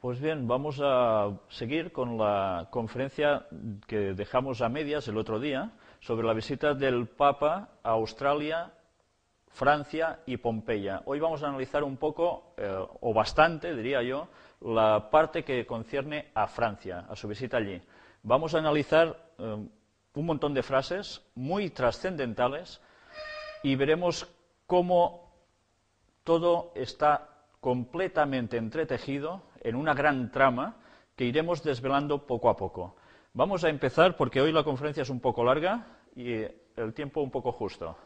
Pues bien, vamos a seguir con la conferencia que dejamos a medias el otro día sobre la visita del Papa a Australia, Francia y Pompeya. Hoy vamos a analizar un poco, o bastante, diría yo, la parte que concierne a Francia, a su visita allí. Vamos a analizar un montón de frases muy trascendentales y veremos cómo todo está completamente entretejido en una gran trama que iremos desvelando poco a poco. Vamos a empezar porque hoy la conferencia es un poco larga y el tiempo un poco justo.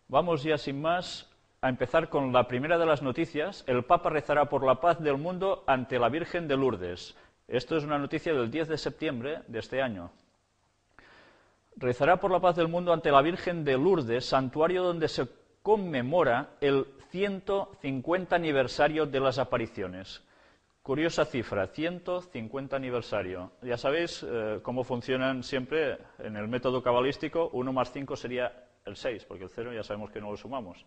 Vamos ya sin más a empezar con la primera de las noticias. El Papa rezará por la paz del mundo ante la Virgen de Lourdes. Esto es una noticia del 10 de septiembre de este año. Rezará por la paz del mundo ante la Virgen de Lourdes, santuario donde se conmemora el 150 aniversario de las apariciones. Curiosa cifra, 150 aniversario. Ya sabéis cómo funcionan siempre en el método cabalístico. 1 más 5 sería el 6, porque el 0 ya sabemos que no lo sumamos.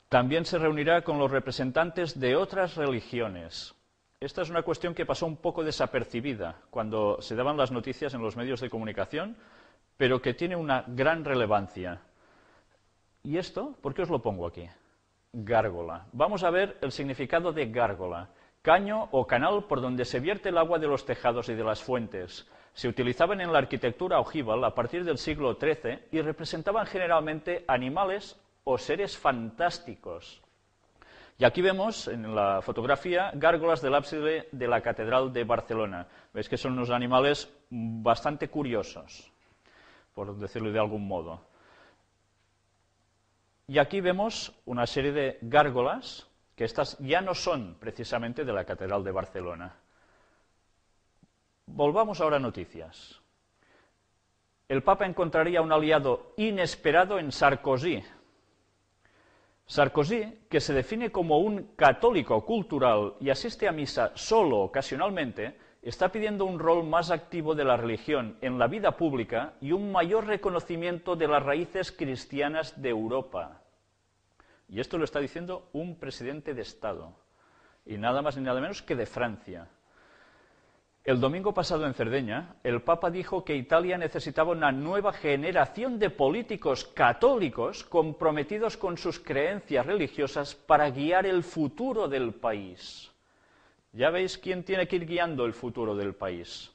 También se reunirá con los representantes de otras religiones. Esta es una cuestión que pasó un poco desapercibida cuando se daban las noticias en los medios de comunicación, pero que tiene una gran relevancia. ¿Y esto? ¿Por qué os lo pongo aquí? Gárgola. Vamos a ver el significado de gárgola. Caño o canal por donde se vierte el agua de los tejados y de las fuentes. Se utilizaban en la arquitectura ojival a partir del siglo XIII y representaban generalmente animales o seres fantásticos. Y aquí vemos en la fotografía gárgolas del ábside de la Catedral de Barcelona. Veis que son unos animales bastante curiosos, por decirlo de algún modo. Y aquí vemos una serie de gárgolas, que estas ya no son precisamente de la Catedral de Barcelona. Volvamos ahora a noticias. El Papa encontraría un aliado inesperado en Sarkozy. Sarkozy, que se define como un católico cultural y asiste a misa solo ocasionalmente, está pidiendo un rol más activo de la religión en la vida pública y un mayor reconocimiento de las raíces cristianas de Europa. Y esto lo está diciendo un presidente de Estado, y nada más ni nada menos que de Francia. El domingo pasado en Cerdeña, el Papa dijo que Italia necesitaba una nueva generación de políticos católicos comprometidos con sus creencias religiosas para guiar el futuro del país. Ya veis quién tiene que ir guiando el futuro del país.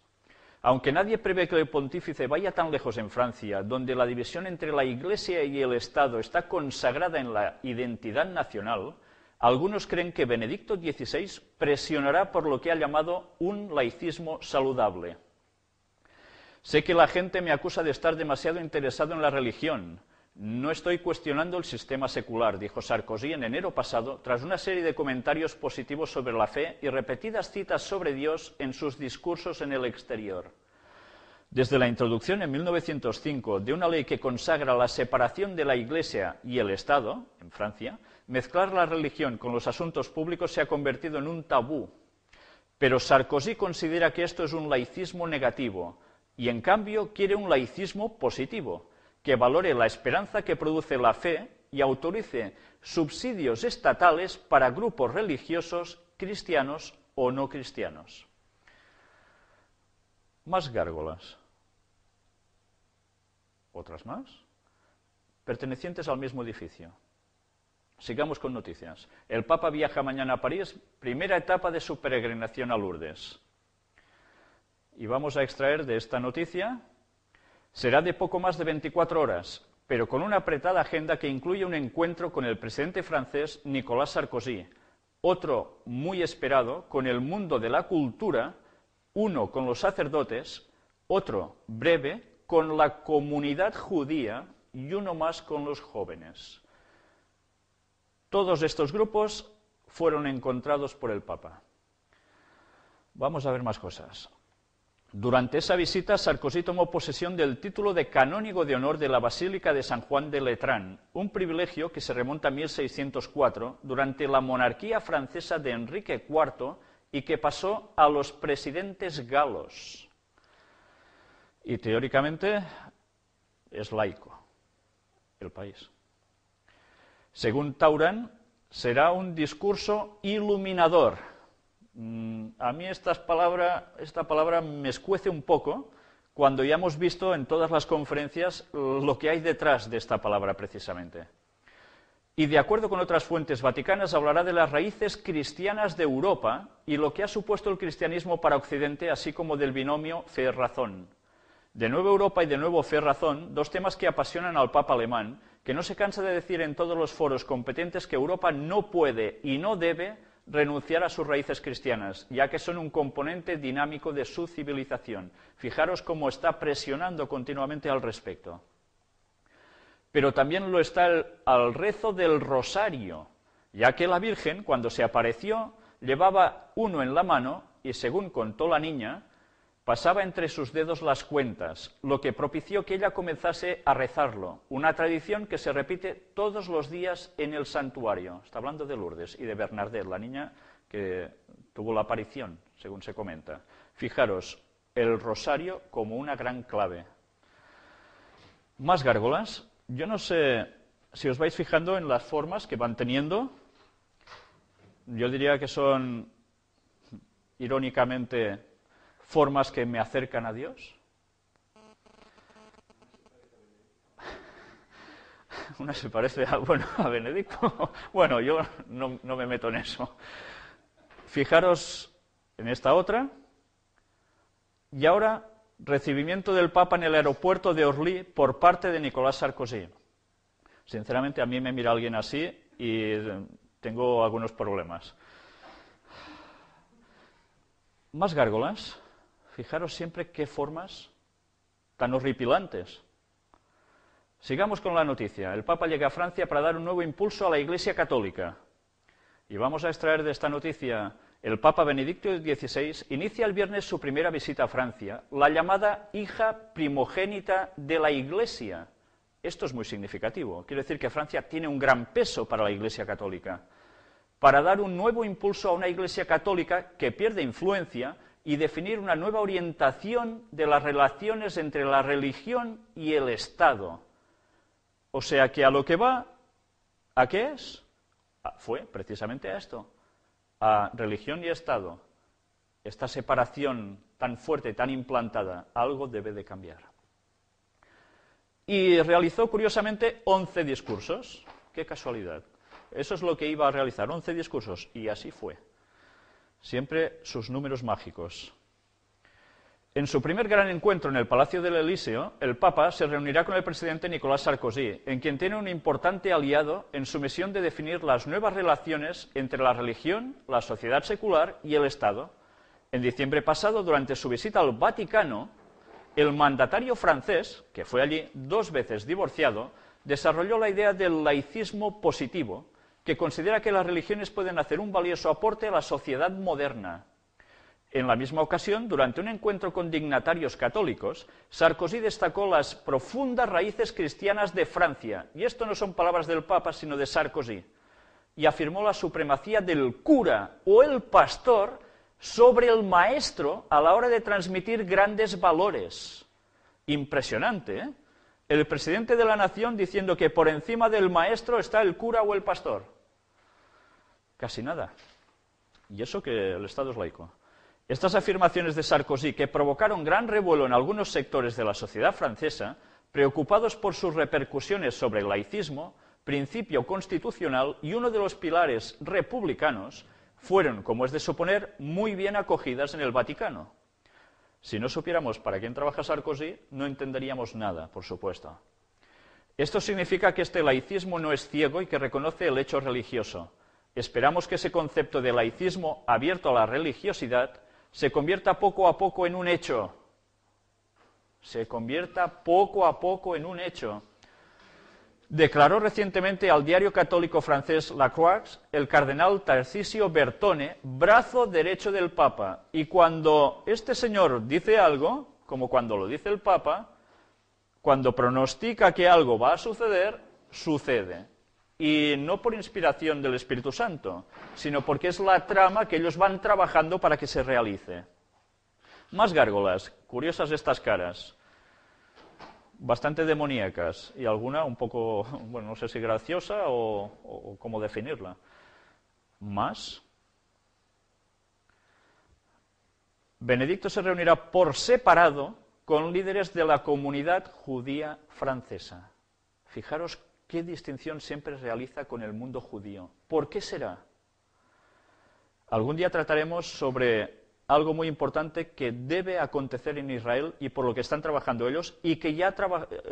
Aunque nadie prevé que el pontífice vaya tan lejos en Francia, donde la división entre la Iglesia y el Estado está consagrada en la identidad nacional, algunos creen que Benedicto XVI presionará por lo que ha llamado un laicismo saludable. Sé que la gente me acusa de estar demasiado interesado en la religión. No estoy cuestionando el sistema secular, dijo Sarkozy en enero pasado, tras una serie de comentarios positivos sobre la fe y repetidas citas sobre Dios en sus discursos en el exterior. Desde la introducción en 1905 de una ley que consagra la separación de la Iglesia y el Estado, en Francia, mezclar la religión con los asuntos públicos se ha convertido en un tabú. Pero Sarkozy considera que esto es un laicismo negativo y, en cambio, quiere un laicismo positivo, que valore la esperanza que produce la fe y autorice subsidios estatales para grupos religiosos, cristianos o no cristianos. Más gárgolas. ¿Otras más? Pertenecientes al mismo edificio. Sigamos con noticias. El Papa viaja mañana a París, primera etapa de su peregrinación a Lourdes. Y vamos a extraer de esta noticia: será de poco más de 24 horas, pero con una apretada agenda que incluye un encuentro con el presidente francés Nicolas Sarkozy, otro muy esperado con el mundo de la cultura, uno con los sacerdotes, otro breve con la comunidad judía y uno más con los jóvenes. Todos estos grupos fueron encontrados por el Papa. Vamos a ver más cosas. Durante esa visita, Sarkozy tomó posesión del título de canónigo de honor de la Basílica de San Juan de Letrán, un privilegio que se remonta a 1604, durante la monarquía francesa de Enrique IV, y que pasó a los presidentes galos. Y teóricamente es laico el país. Según Tauran, será un discurso iluminador. A mí esta palabra me escuece un poco cuando ya hemos visto en todas las conferencias lo que hay detrás de esta palabra precisamente. Y de acuerdo con otras fuentes vaticanas hablará de las raíces cristianas de Europa y lo que ha supuesto el cristianismo para Occidente, así como del binomio fe-razón. De nuevo Europa y de nuevo fe-razón, dos temas que apasionan al Papa alemán, que no se cansa de decir en todos los foros competentes que Europa no puede y no debe renunciar a sus raíces cristianas, ya que son un componente dinámico de su civilización. Fijaros cómo está presionando continuamente al respecto. Pero también lo está al rezo del rosario, ya que la Virgen, cuando se apareció, llevaba uno en la mano y, según contó la niña, pasaba entre sus dedos las cuentas, lo que propició que ella comenzase a rezarlo, una tradición que se repite todos los días en el santuario. Está hablando de Lourdes y de Bernadette, la niña que tuvo la aparición, según se comenta. Fijaros, el rosario como una gran clave. Más gárgolas. Yo no sé si os vais fijando en las formas que van teniendo. Yo diría que son, irónicamente, formas que me acercan a Dios. Una se parece a Benedicto. Bueno, yo no me meto en eso. Fijaros en esta otra. Y ahora, recibimiento del Papa en el aeropuerto de Orly por parte de Nicolas Sarkozy. Sinceramente, a mí me mira alguien así y tengo algunos problemas. Más gárgolas. Fijaros siempre qué formas tan horripilantes. Sigamos con la noticia. El Papa llega a Francia para dar un nuevo impulso a la Iglesia Católica. Y vamos a extraer de esta noticia: el Papa Benedicto XVI inicia el viernes su primera visita a Francia, la llamada hija primogénita de la Iglesia. Esto es muy significativo. Quiere decir que Francia tiene un gran peso para la Iglesia Católica, para dar un nuevo impulso a una Iglesia Católica que pierde influencia y definir una nueva orientación de las relaciones entre la religión y el Estado. O sea que a lo que va, ¿a qué es? Fue precisamente a esto, a religión y Estado. Esta separación tan fuerte, tan implantada, algo debe de cambiar. Y realizó, curiosamente, 11 discursos. ¡Qué casualidad! Eso es lo que iba a realizar, 11 discursos, y así fue. Siempre sus números mágicos. En su primer gran encuentro en el Palacio del Elíseo, el Papa se reunirá con el presidente Nicolas Sarkozy, en quien tiene un importante aliado en su misión de definir las nuevas relaciones entre la religión, la sociedad secular y el Estado. En diciembre pasado, durante su visita al Vaticano, el mandatario francés, que fue allí 2 veces divorciado, desarrolló la idea del laicismo positivo, que considera que las religiones pueden hacer un valioso aporte a la sociedad moderna. En la misma ocasión, durante un encuentro con dignatarios católicos, Sarkozy destacó las profundas raíces cristianas de Francia, y esto no son palabras del Papa, sino de Sarkozy, y afirmó la supremacía del cura o el pastor sobre el maestro a la hora de transmitir grandes valores. Impresionante, ¿eh? El presidente de la nación diciendo que por encima del maestro está el cura o el pastor. Casi nada. Y eso que el Estado es laico. Estas afirmaciones de Sarkozy, que provocaron gran revuelo en algunos sectores de la sociedad francesa, preocupados por sus repercusiones sobre el laicismo, principio constitucional y uno de los pilares republicanos, fueron, como es de suponer, muy bien acogidas en el Vaticano. Si no supiéramos para quién trabaja Sarkozy, no entenderíamos nada, por supuesto. Esto significa que este laicismo no es ciego y que reconoce el hecho religioso. Esperamos que ese concepto de laicismo abierto a la religiosidad se convierta poco a poco en un hecho. Se convierta poco a poco en un hecho. Declaró recientemente al diario católico francés La Croix el cardenal Tarcisio Bertone, brazo derecho del Papa. Y cuando este señor dice algo, como cuando lo dice el Papa, cuando pronostica que algo va a suceder, sucede. Y no por inspiración del Espíritu Santo, sino porque es la trama que ellos van trabajando para que se realice. Más gárgolas, curiosas estas caras, bastante demoníacas, y alguna un poco, bueno, no sé si graciosa o cómo definirla. Más. Benedicto se reunirá por separado con líderes de la comunidad judía francesa. Fijaros qué distinción siempre realiza con el mundo judío. ¿Por qué será? Algún día trataremos sobre algo muy importante que debe acontecer en Israel y por lo que están trabajando ellos y que ya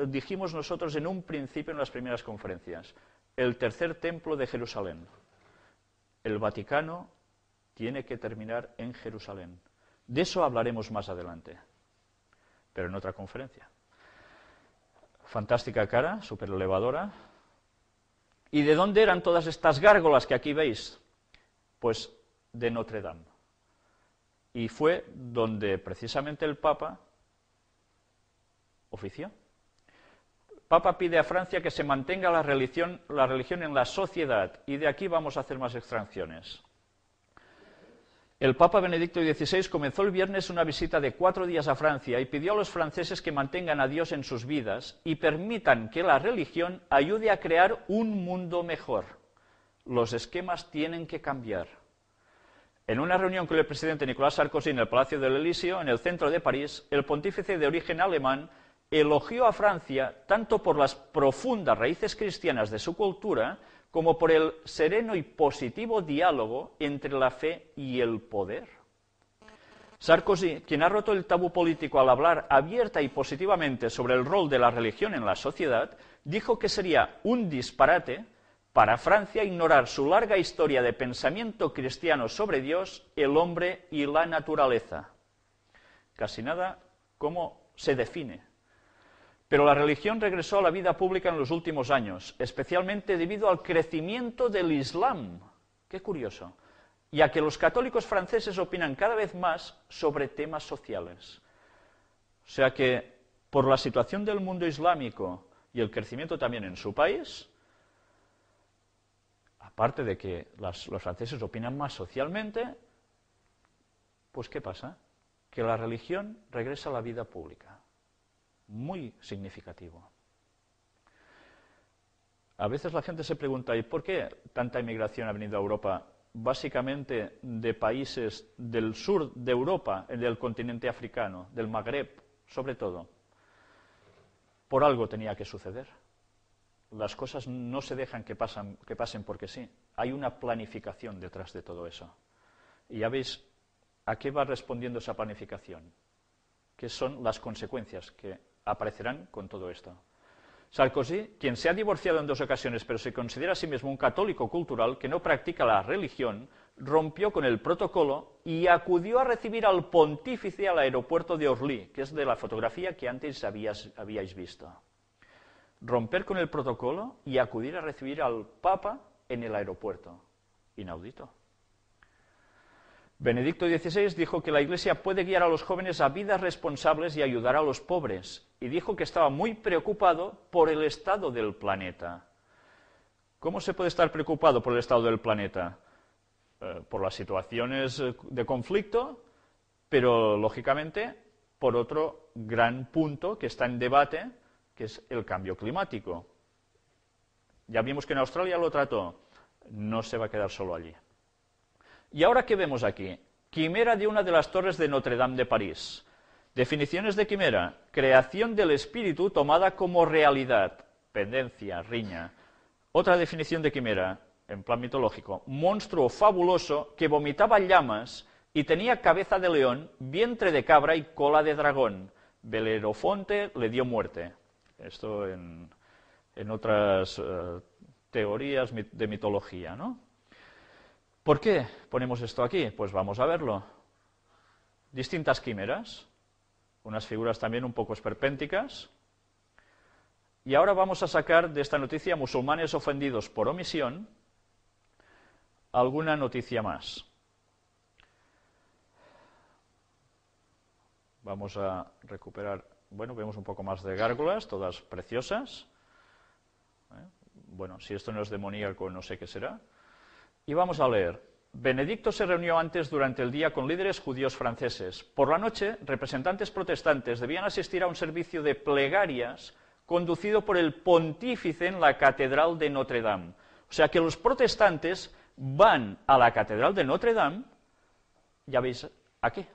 dijimos nosotros en un principio en las primeras conferencias. El tercer templo de Jerusalén. El Vaticano tiene que terminar en Jerusalén. De eso hablaremos más adelante, pero en otra conferencia. Fantástica cara, súper elevadora. ¿Y de dónde eran todas estas gárgolas que aquí veis? Pues de Notre Dame. Y fue donde precisamente el Papa ofició. El Papa pide a Francia que se mantenga la religión en la sociedad, y de aquí vamos a hacer más extracciones. El Papa Benedicto XVI comenzó el viernes una visita de 4 días a Francia y pidió a los franceses que mantengan a Dios en sus vidas y permitan que la religión ayude a crear un mundo mejor. Los esquemas tienen que cambiar. En una reunión con el presidente Nicolas Sarkozy en el Palacio del Elíseo, en el centro de París, el pontífice de origen alemán elogió a Francia tanto por las profundas raíces cristianas de su cultura como por el sereno y positivo diálogo entre la fe y el poder. Sarkozy, quien ha roto el tabú político al hablar abierta y positivamente sobre el rol de la religión en la sociedad, dijo que sería un disparate para Francia ignorar su larga historia de pensamiento cristiano sobre Dios, el hombre y la naturaleza. Casi nada cómo se define. Pero la religión regresó a la vida pública en los últimos años, especialmente debido al crecimiento del Islam. Qué curioso. Y a que los católicos franceses opinan cada vez más sobre temas sociales. O sea que, por la situación del mundo islámico y el crecimiento también en su país, aparte de que los franceses opinan más socialmente, pues ¿qué pasa? Que la religión regresa a la vida pública. Muy significativo. A veces la gente se pregunta, ¿y por qué tanta inmigración ha venido a Europa? Básicamente de países del sur de Europa, del continente africano, del Magreb, sobre todo. Por algo tenía que suceder. Las cosas no se dejan que pasen porque sí. Hay una planificación detrás de todo eso. Y ya veis a qué va respondiendo esa planificación. ¿Qué son las consecuencias que aparecerán con todo esto? Sarkozy, quien se ha divorciado en 2 ocasiones, pero se considera a sí mismo un católico cultural que no practica la religión, rompió con el protocolo y acudió a recibir al pontífice al aeropuerto de Orly, que es de la fotografía que antes habíais visto. Romper con el protocolo y acudir a recibir al Papa en el aeropuerto. Inaudito. Benedicto XVI dijo que la Iglesia puede guiar a los jóvenes a vidas responsables y ayudar a los pobres, y dijo que estaba muy preocupado por el estado del planeta. ¿Cómo se puede estar preocupado por el estado del planeta? Por las situaciones de conflicto, pero lógicamente por otro gran punto que está en debate, que es el cambio climático. Ya vimos que en Australia lo trató, no se va a quedar solo allí. ¿Y ahora qué vemos aquí? Quimera de una de las torres de Notre Dame de París. Definiciones de quimera: creación del espíritu tomada como realidad, pendencia, riña. Otra definición de quimera, en plan mitológico: monstruo fabuloso que vomitaba llamas y tenía cabeza de león, vientre de cabra y cola de dragón. Belerofonte le dio muerte. Esto en otras teorías de mitología, ¿no? ¿Por qué ponemos esto aquí? Pues vamos a verlo. Distintas quimeras, unas figuras también un poco esperpénticas. Y ahora vamos a sacar de esta noticia musulmanes ofendidos por omisión alguna noticia más. Vamos a recuperar, bueno, vemos un poco más de gárgolas, todas preciosas. Bueno, si esto no es demoníaco, no sé qué será. Y vamos a leer. Benedicto se reunió antes durante el día con líderes judíos franceses. Por la noche, representantes protestantes debían asistir a un servicio de plegarias conducido por el pontífice en la Catedral de Notre Dame. O sea que los protestantes van a la Catedral de Notre Dame, ya veis, ¿a qué?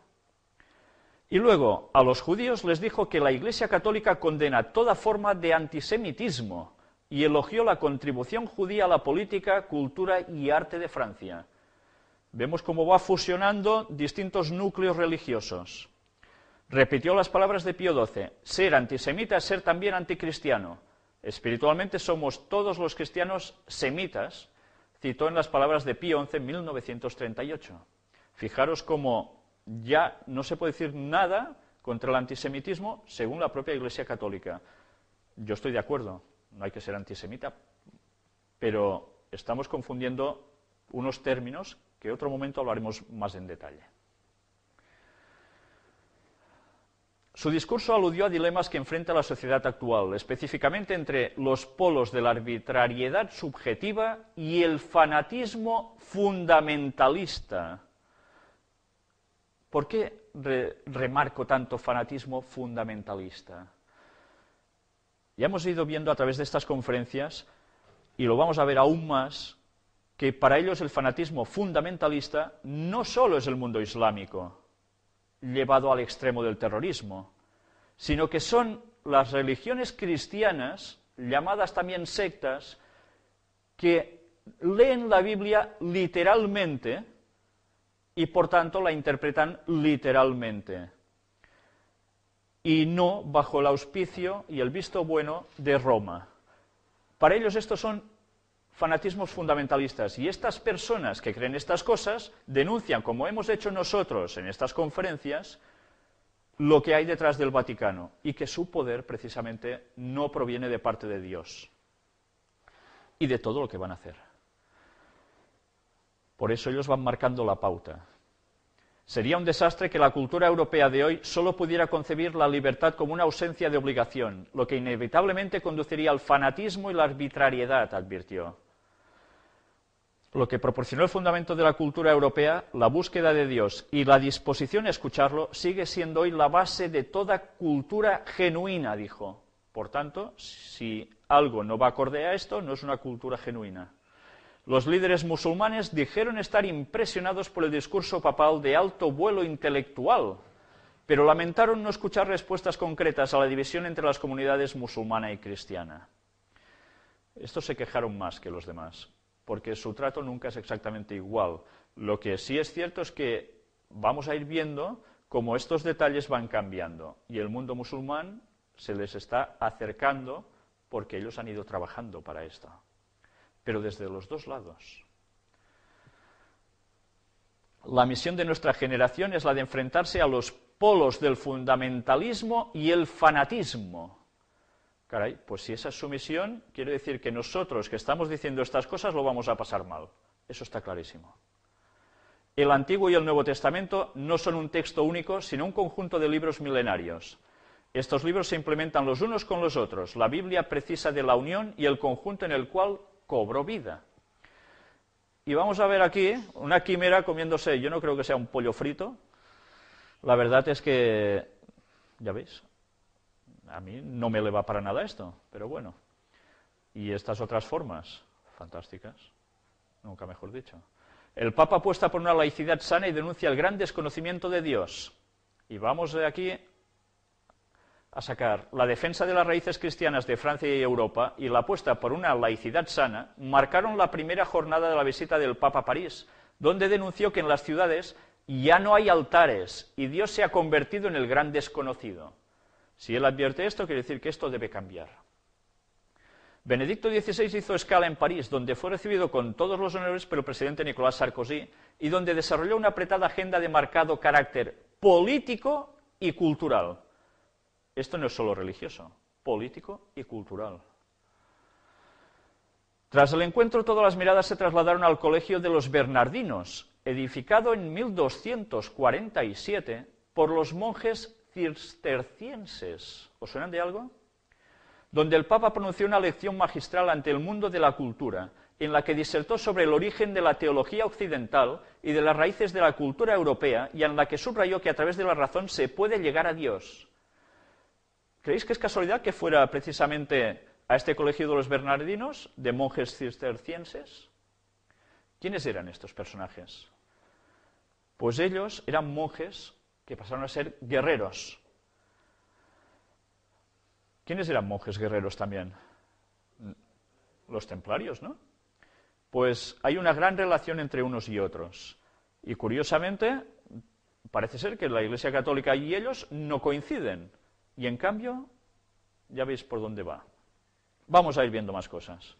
Y luego, a los judíos les dijo que la Iglesia Católica condena toda forma de antisemitismo y elogió la contribución judía a la política, cultura y arte de Francia. Vemos cómo va fusionando distintos núcleos religiosos. Repitió las palabras de Pío XII, ser antisemita es ser también anticristiano. Espiritualmente somos todos los cristianos semitas, citó en las palabras de Pío XI en 1938. Fijaros cómo ya no se puede decir nada contra el antisemitismo según la propia Iglesia Católica. Yo estoy de acuerdo, no hay que ser antisemita, pero estamos confundiendo unos términos que en otro momento hablaremos más en detalle. Su discurso aludió a dilemas que enfrenta la sociedad actual, específicamente entre los polos de la arbitrariedad subjetiva y el fanatismo fundamentalista. ¿Por qué remarco tanto fanatismo fundamentalista? Ya hemos ido viendo a través de estas conferencias, y lo vamos a ver aún más, que para ellos el fanatismo fundamentalista no solo es el mundo islámico, llevado al extremo del terrorismo, sino que son las religiones cristianas, llamadas también sectas, que leen la Biblia literalmente y por tanto la interpretan literalmente, y no bajo el auspicio y el visto bueno de Roma. Para ellos estos son fanatismos fundamentalistas, y estas personas que creen estas cosas denuncian, como hemos hecho nosotros en estas conferencias, lo que hay detrás del Vaticano, y que su poder precisamente no proviene de parte de Dios, y de todo lo que van a hacer. Por eso ellos van marcando la pauta. Sería un desastre que la cultura europea de hoy solo pudiera concebir la libertad como una ausencia de obligación, lo que inevitablemente conduciría al fanatismo y la arbitrariedad, advirtió. Lo que proporcionó el fundamento de la cultura europea, la búsqueda de Dios y la disposición a escucharlo, sigue siendo hoy la base de toda cultura genuina, dijo. Por tanto, si algo no va acorde a esto, no es una cultura genuina. Los líderes musulmanes dijeron estar impresionados por el discurso papal de alto vuelo intelectual, pero lamentaron no escuchar respuestas concretas a la división entre las comunidades musulmana y cristiana. Estos se quejaron más que los demás, porque su trato nunca es exactamente igual. Lo que sí es cierto es que vamos a ir viendo cómo estos detalles van cambiando, y el mundo musulmán se les está acercando porque ellos han ido trabajando para esto. Pero desde los dos lados. La misión de nuestra generación es la de enfrentarse a los polos del fundamentalismo y el fanatismo. Caray, pues si esa es su misión, quiere decir que nosotros que estamos diciendo estas cosas lo vamos a pasar mal. Eso está clarísimo. El Antiguo y el Nuevo Testamento no son un texto único, sino un conjunto de libros milenarios. Estos libros se implementan los unos con los otros. La Biblia precisa de la unión y el conjunto en el cual cobró vida. Y vamos a ver aquí una quimera comiéndose, yo no creo que sea un pollo frito, la verdad es que, ya veis, a mí no me le va para nada esto, pero bueno. Y estas otras formas, fantásticas, nunca mejor dicho. El Papa apuesta por una laicidad sana y denuncia el gran desconocimiento de Dios. Y vamos de aquí a sacar la defensa de las raíces cristianas de Francia y Europa y la apuesta por una laicidad sana, marcaron la primera jornada de la visita del Papa a París, donde denunció que en las ciudades ya no hay altares y Dios se ha convertido en el gran desconocido. Si él advierte esto, quiere decir que esto debe cambiar. Benedicto XVI hizo escala en París, donde fue recibido con todos los honores por el presidente Nicolas Sarkozy y donde desarrolló una apretada agenda de marcado carácter político y cultural. Esto no es solo religioso, político y cultural. Tras el encuentro, todas las miradas se trasladaron al Colegio de los Bernardinos, edificado en 1247 por los monjes cistercienses. ¿Os suenan de algo? Donde el Papa pronunció una lección magistral ante el mundo de la cultura, en la que disertó sobre el origen de la teología occidental y de las raíces de la cultura europea, y en la que subrayó que a través de la razón se puede llegar a Dios. ¿Creéis que es casualidad que fuera precisamente a este colegio de los Bernardinos, de monjes cistercienses? ¿Quiénes eran estos personajes? Pues ellos eran monjes que pasaron a ser guerreros. ¿Quiénes eran monjes guerreros también? Los templarios, ¿no? Pues hay una gran relación entre unos y otros. Y curiosamente, parece ser que la Iglesia Católica y ellos no coinciden. Y en cambio, ya veis por dónde va. Vamos a ir viendo más cosas.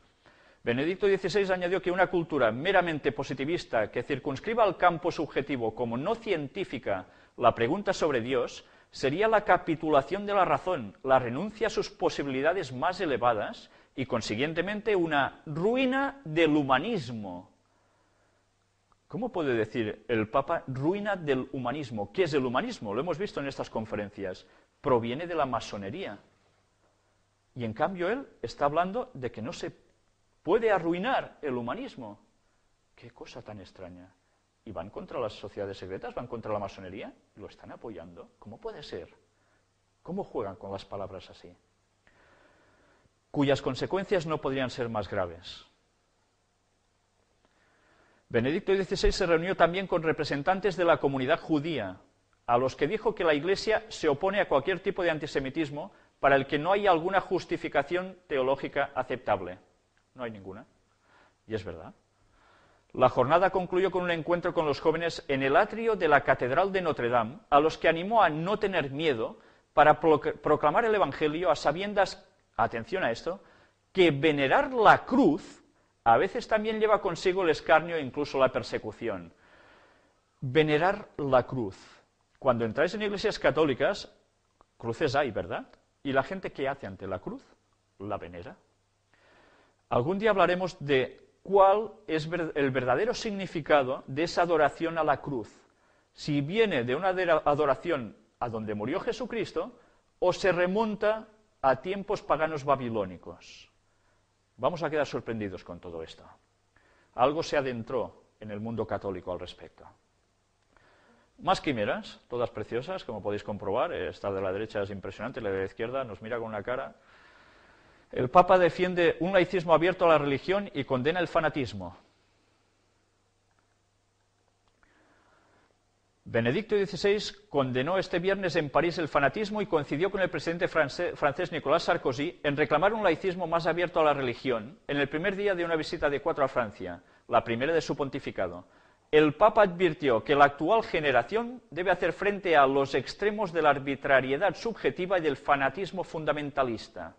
Benedicto XVI añadió que una cultura meramente positivista que circunscriba al campo subjetivo como no científica la pregunta sobre Dios sería la capitulación de la razón, la renuncia a sus posibilidades más elevadas y, consiguientemente, una ruina del humanismo. ¿Cómo puede decir el Papa ruina del humanismo? ¿Qué es el humanismo? Lo hemos visto en estas conferencias. Proviene de la masonería. Y en cambio él está hablando de que no se puede arruinar el humanismo. Qué cosa tan extraña. ¿Y van contra las sociedades secretas? ¿Van contra la masonería? ¿Lo están apoyando? ¿Cómo puede ser? ¿Cómo juegan con las palabras así? Cuyas consecuencias no podrían ser más graves. Benedicto XVI se reunió también con representantes de la comunidad judía, a los que dijo que la Iglesia se opone a cualquier tipo de antisemitismo para el que no haya alguna justificación teológica aceptable. No hay ninguna. Y es verdad. La jornada concluyó con un encuentro con los jóvenes en el atrio de la Catedral de Notre Dame, a los que animó a no tener miedo para proclamar el Evangelio a sabiendas, atención a esto, que venerar la cruz a veces también lleva consigo el escarnio e incluso la persecución. Venerar la cruz. Cuando entráis en iglesias católicas, cruces hay, ¿verdad? ¿Y la gente qué hace ante la cruz? La venera. Algún día hablaremos de cuál es el verdadero significado de esa adoración a la cruz. Si viene de una adoración a donde murió Jesucristo o se remonta a tiempos paganos babilónicos. Vamos a quedar sorprendidos con todo esto. Algo se adentró en el mundo católico al respecto. Más quimeras, todas preciosas, como podéis comprobar. Esta de la derecha es impresionante, la de la izquierda nos mira con una cara. El Papa defiende un laicismo abierto a la religión y condena el fanatismo. Benedicto XVI condenó este viernes en París el fanatismo y coincidió con el presidente francés Nicolas Sarkozy en reclamar un laicismo más abierto a la religión en el primer día de una visita de 4 a Francia, la primera de su pontificado. El Papa advirtió que la actual generación debe hacer frente a los extremos de la arbitrariedad subjetiva y del fanatismo fundamentalista.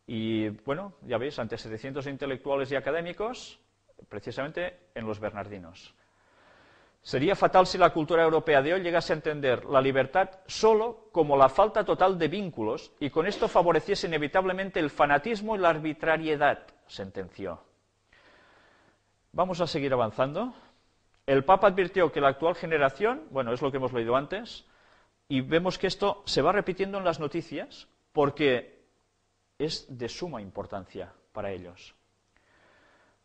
Y, bueno, ya veis, ante 700 intelectuales y académicos, precisamente en los bernardinos. Sería fatal si la cultura europea de hoy llegase a entender la libertad solo como la falta total de vínculos y con esto favoreciese inevitablemente el fanatismo y la arbitrariedad, sentenció. Vamos a seguir avanzando. El Papa advirtió que la actual generación, bueno, es lo que hemos leído antes, y vemos que esto se va repitiendo en las noticias porque es de suma importancia para ellos.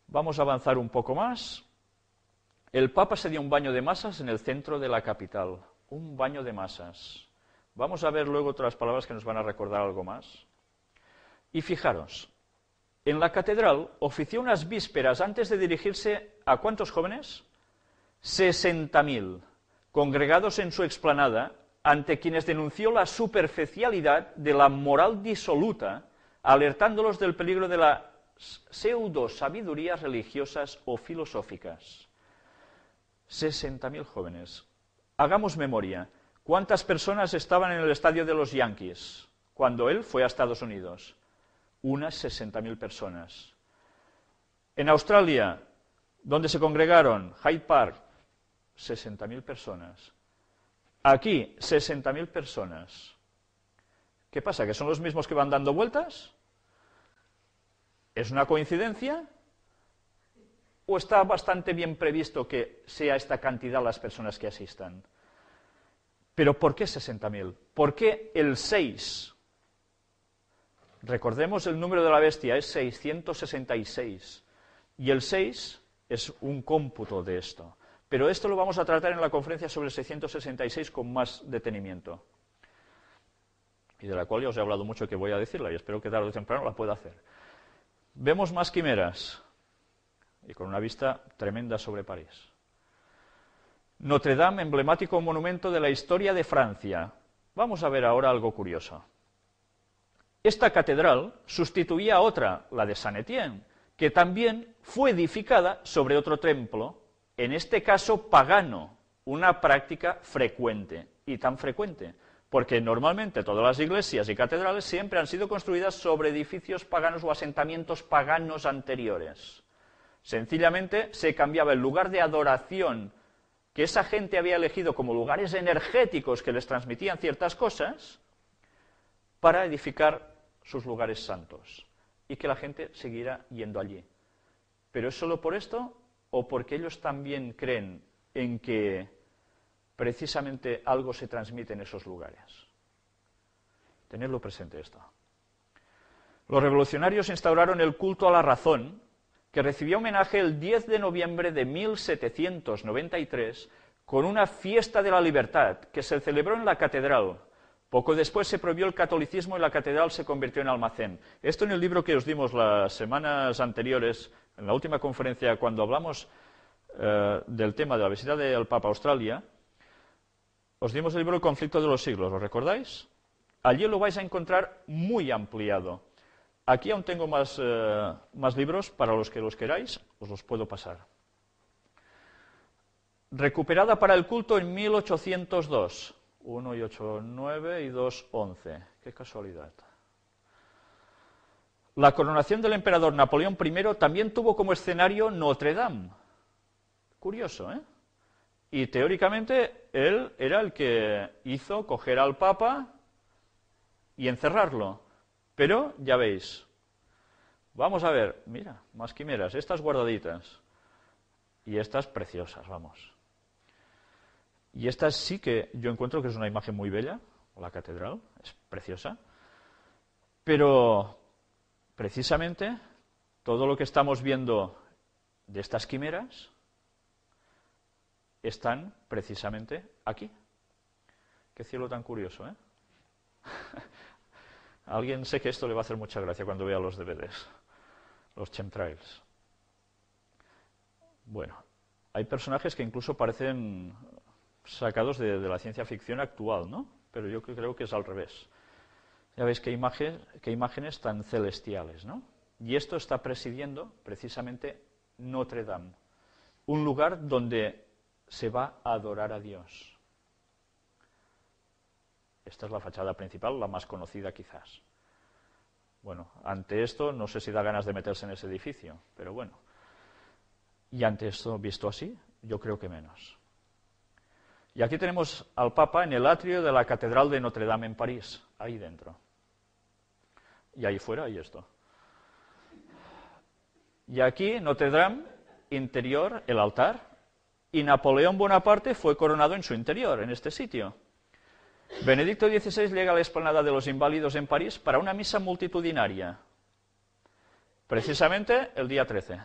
Vamos a avanzar un poco más. El Papa se dio un baño de masas en el centro de la capital. Un baño de masas. Vamos a ver luego otras palabras que nos van a recordar algo más. Y fijaros, en la catedral ofició unas vísperas antes de dirigirse a ¿cuántos jóvenes? 60.000, congregados en su explanada, ante quienes denunció la superficialidad de la moral disoluta, alertándolos del peligro de las pseudo-sabidurías religiosas o filosóficas. 60.000 jóvenes. Hagamos memoria. ¿Cuántas personas estaban en el estadio de los Yankees cuando él fue a Estados Unidos? Unas 60.000 personas. En Australia, donde se congregaron, Hyde Park, 60.000 personas. Aquí, 60.000 personas. ¿Qué pasa? ¿Que son los mismos que van dando vueltas? ¿Es una coincidencia? ¿O está bastante bien previsto que sea esta cantidad las personas que asistan? ¿Pero por qué 60.000? ¿Por qué el 6? Recordemos el número de la bestia, es 666. Y el 6 es un cómputo de esto. Pero esto lo vamos a tratar en la conferencia sobre el 666 con más detenimiento. Y de la cual ya os he hablado mucho que voy a decirla y espero que tarde o temprano la pueda hacer. Vemos más quimeras. Y con una vista tremenda sobre París. Notre Dame, emblemático monumento de la historia de Francia. Vamos a ver ahora algo curioso. Esta catedral sustituía a otra, la de Saint-Étienne, que también fue edificada sobre otro templo, en este caso pagano, una práctica frecuente, y tan frecuente, porque normalmente todas las iglesias y catedrales siempre han sido construidas sobre edificios paganos o asentamientos paganos anteriores. Sencillamente se cambiaba el lugar de adoración que esa gente había elegido como lugares energéticos que les transmitían ciertas cosas, para edificar sus lugares santos, y que la gente siguiera yendo allí. ¿Pero es solo por esto, o porque ellos también creen en que precisamente algo se transmite en esos lugares? Tenedlo presente esto. Los revolucionarios instauraron el culto a la razón, que recibió homenaje el 10 de noviembre de 1793 con una fiesta de la libertad que se celebró en la catedral. Poco después se prohibió el catolicismo y la catedral se convirtió en almacén. Esto en el libro que os dimos las semanas anteriores, en la última conferencia, cuando hablamos del tema de la visita del Papa a Australia, os dimos el libro El conflicto de los siglos, ¿lo recordáis? Allí lo vais a encontrar muy ampliado. Aquí aún tengo más libros, para los que los queráis, os los puedo pasar. Recuperada para el culto en 1802. 1 y 8, 9 y 2, 11. Qué casualidad. La coronación del emperador Napoleón I también tuvo como escenario Notre Dame. Curioso, ¿eh? Y teóricamente él era el que hizo coger al Papa y encerrarlo. Pero, ya veis, vamos a ver, mira, más quimeras, estas guardaditas. Y estas preciosas, vamos. Y esta sí que yo encuentro que es una imagen muy bella, la catedral, es preciosa, pero precisamente todo lo que estamos viendo de estas quimeras están precisamente aquí. Qué cielo tan curioso, ¿eh? A alguien sé que esto le va a hacer mucha gracia cuando vea los DVDs, los chemtrails. Bueno, hay personajes que incluso parecen sacados de la ciencia ficción actual, ¿no? Pero yo creo que es al revés. Ya veis qué imágenes tan celestiales, ¿no? Y esto está presidiendo precisamente Notre Dame, un lugar donde se va a adorar a Dios. Esta es la fachada principal, la más conocida quizás. Bueno, ante esto no sé si da ganas de meterse en ese edificio, pero bueno. Y ante esto, visto así, yo creo que menos. Y aquí tenemos al Papa en el atrio de la Catedral de Notre Dame en París, ahí dentro. Y ahí fuera hay esto. Y aquí Notre Dame, interior, el altar, y Napoleón Bonaparte fue coronado en su interior, en este sitio. Benedicto XVI llega a la explanada de los Inválidos en París para una misa multitudinaria, precisamente el día 13.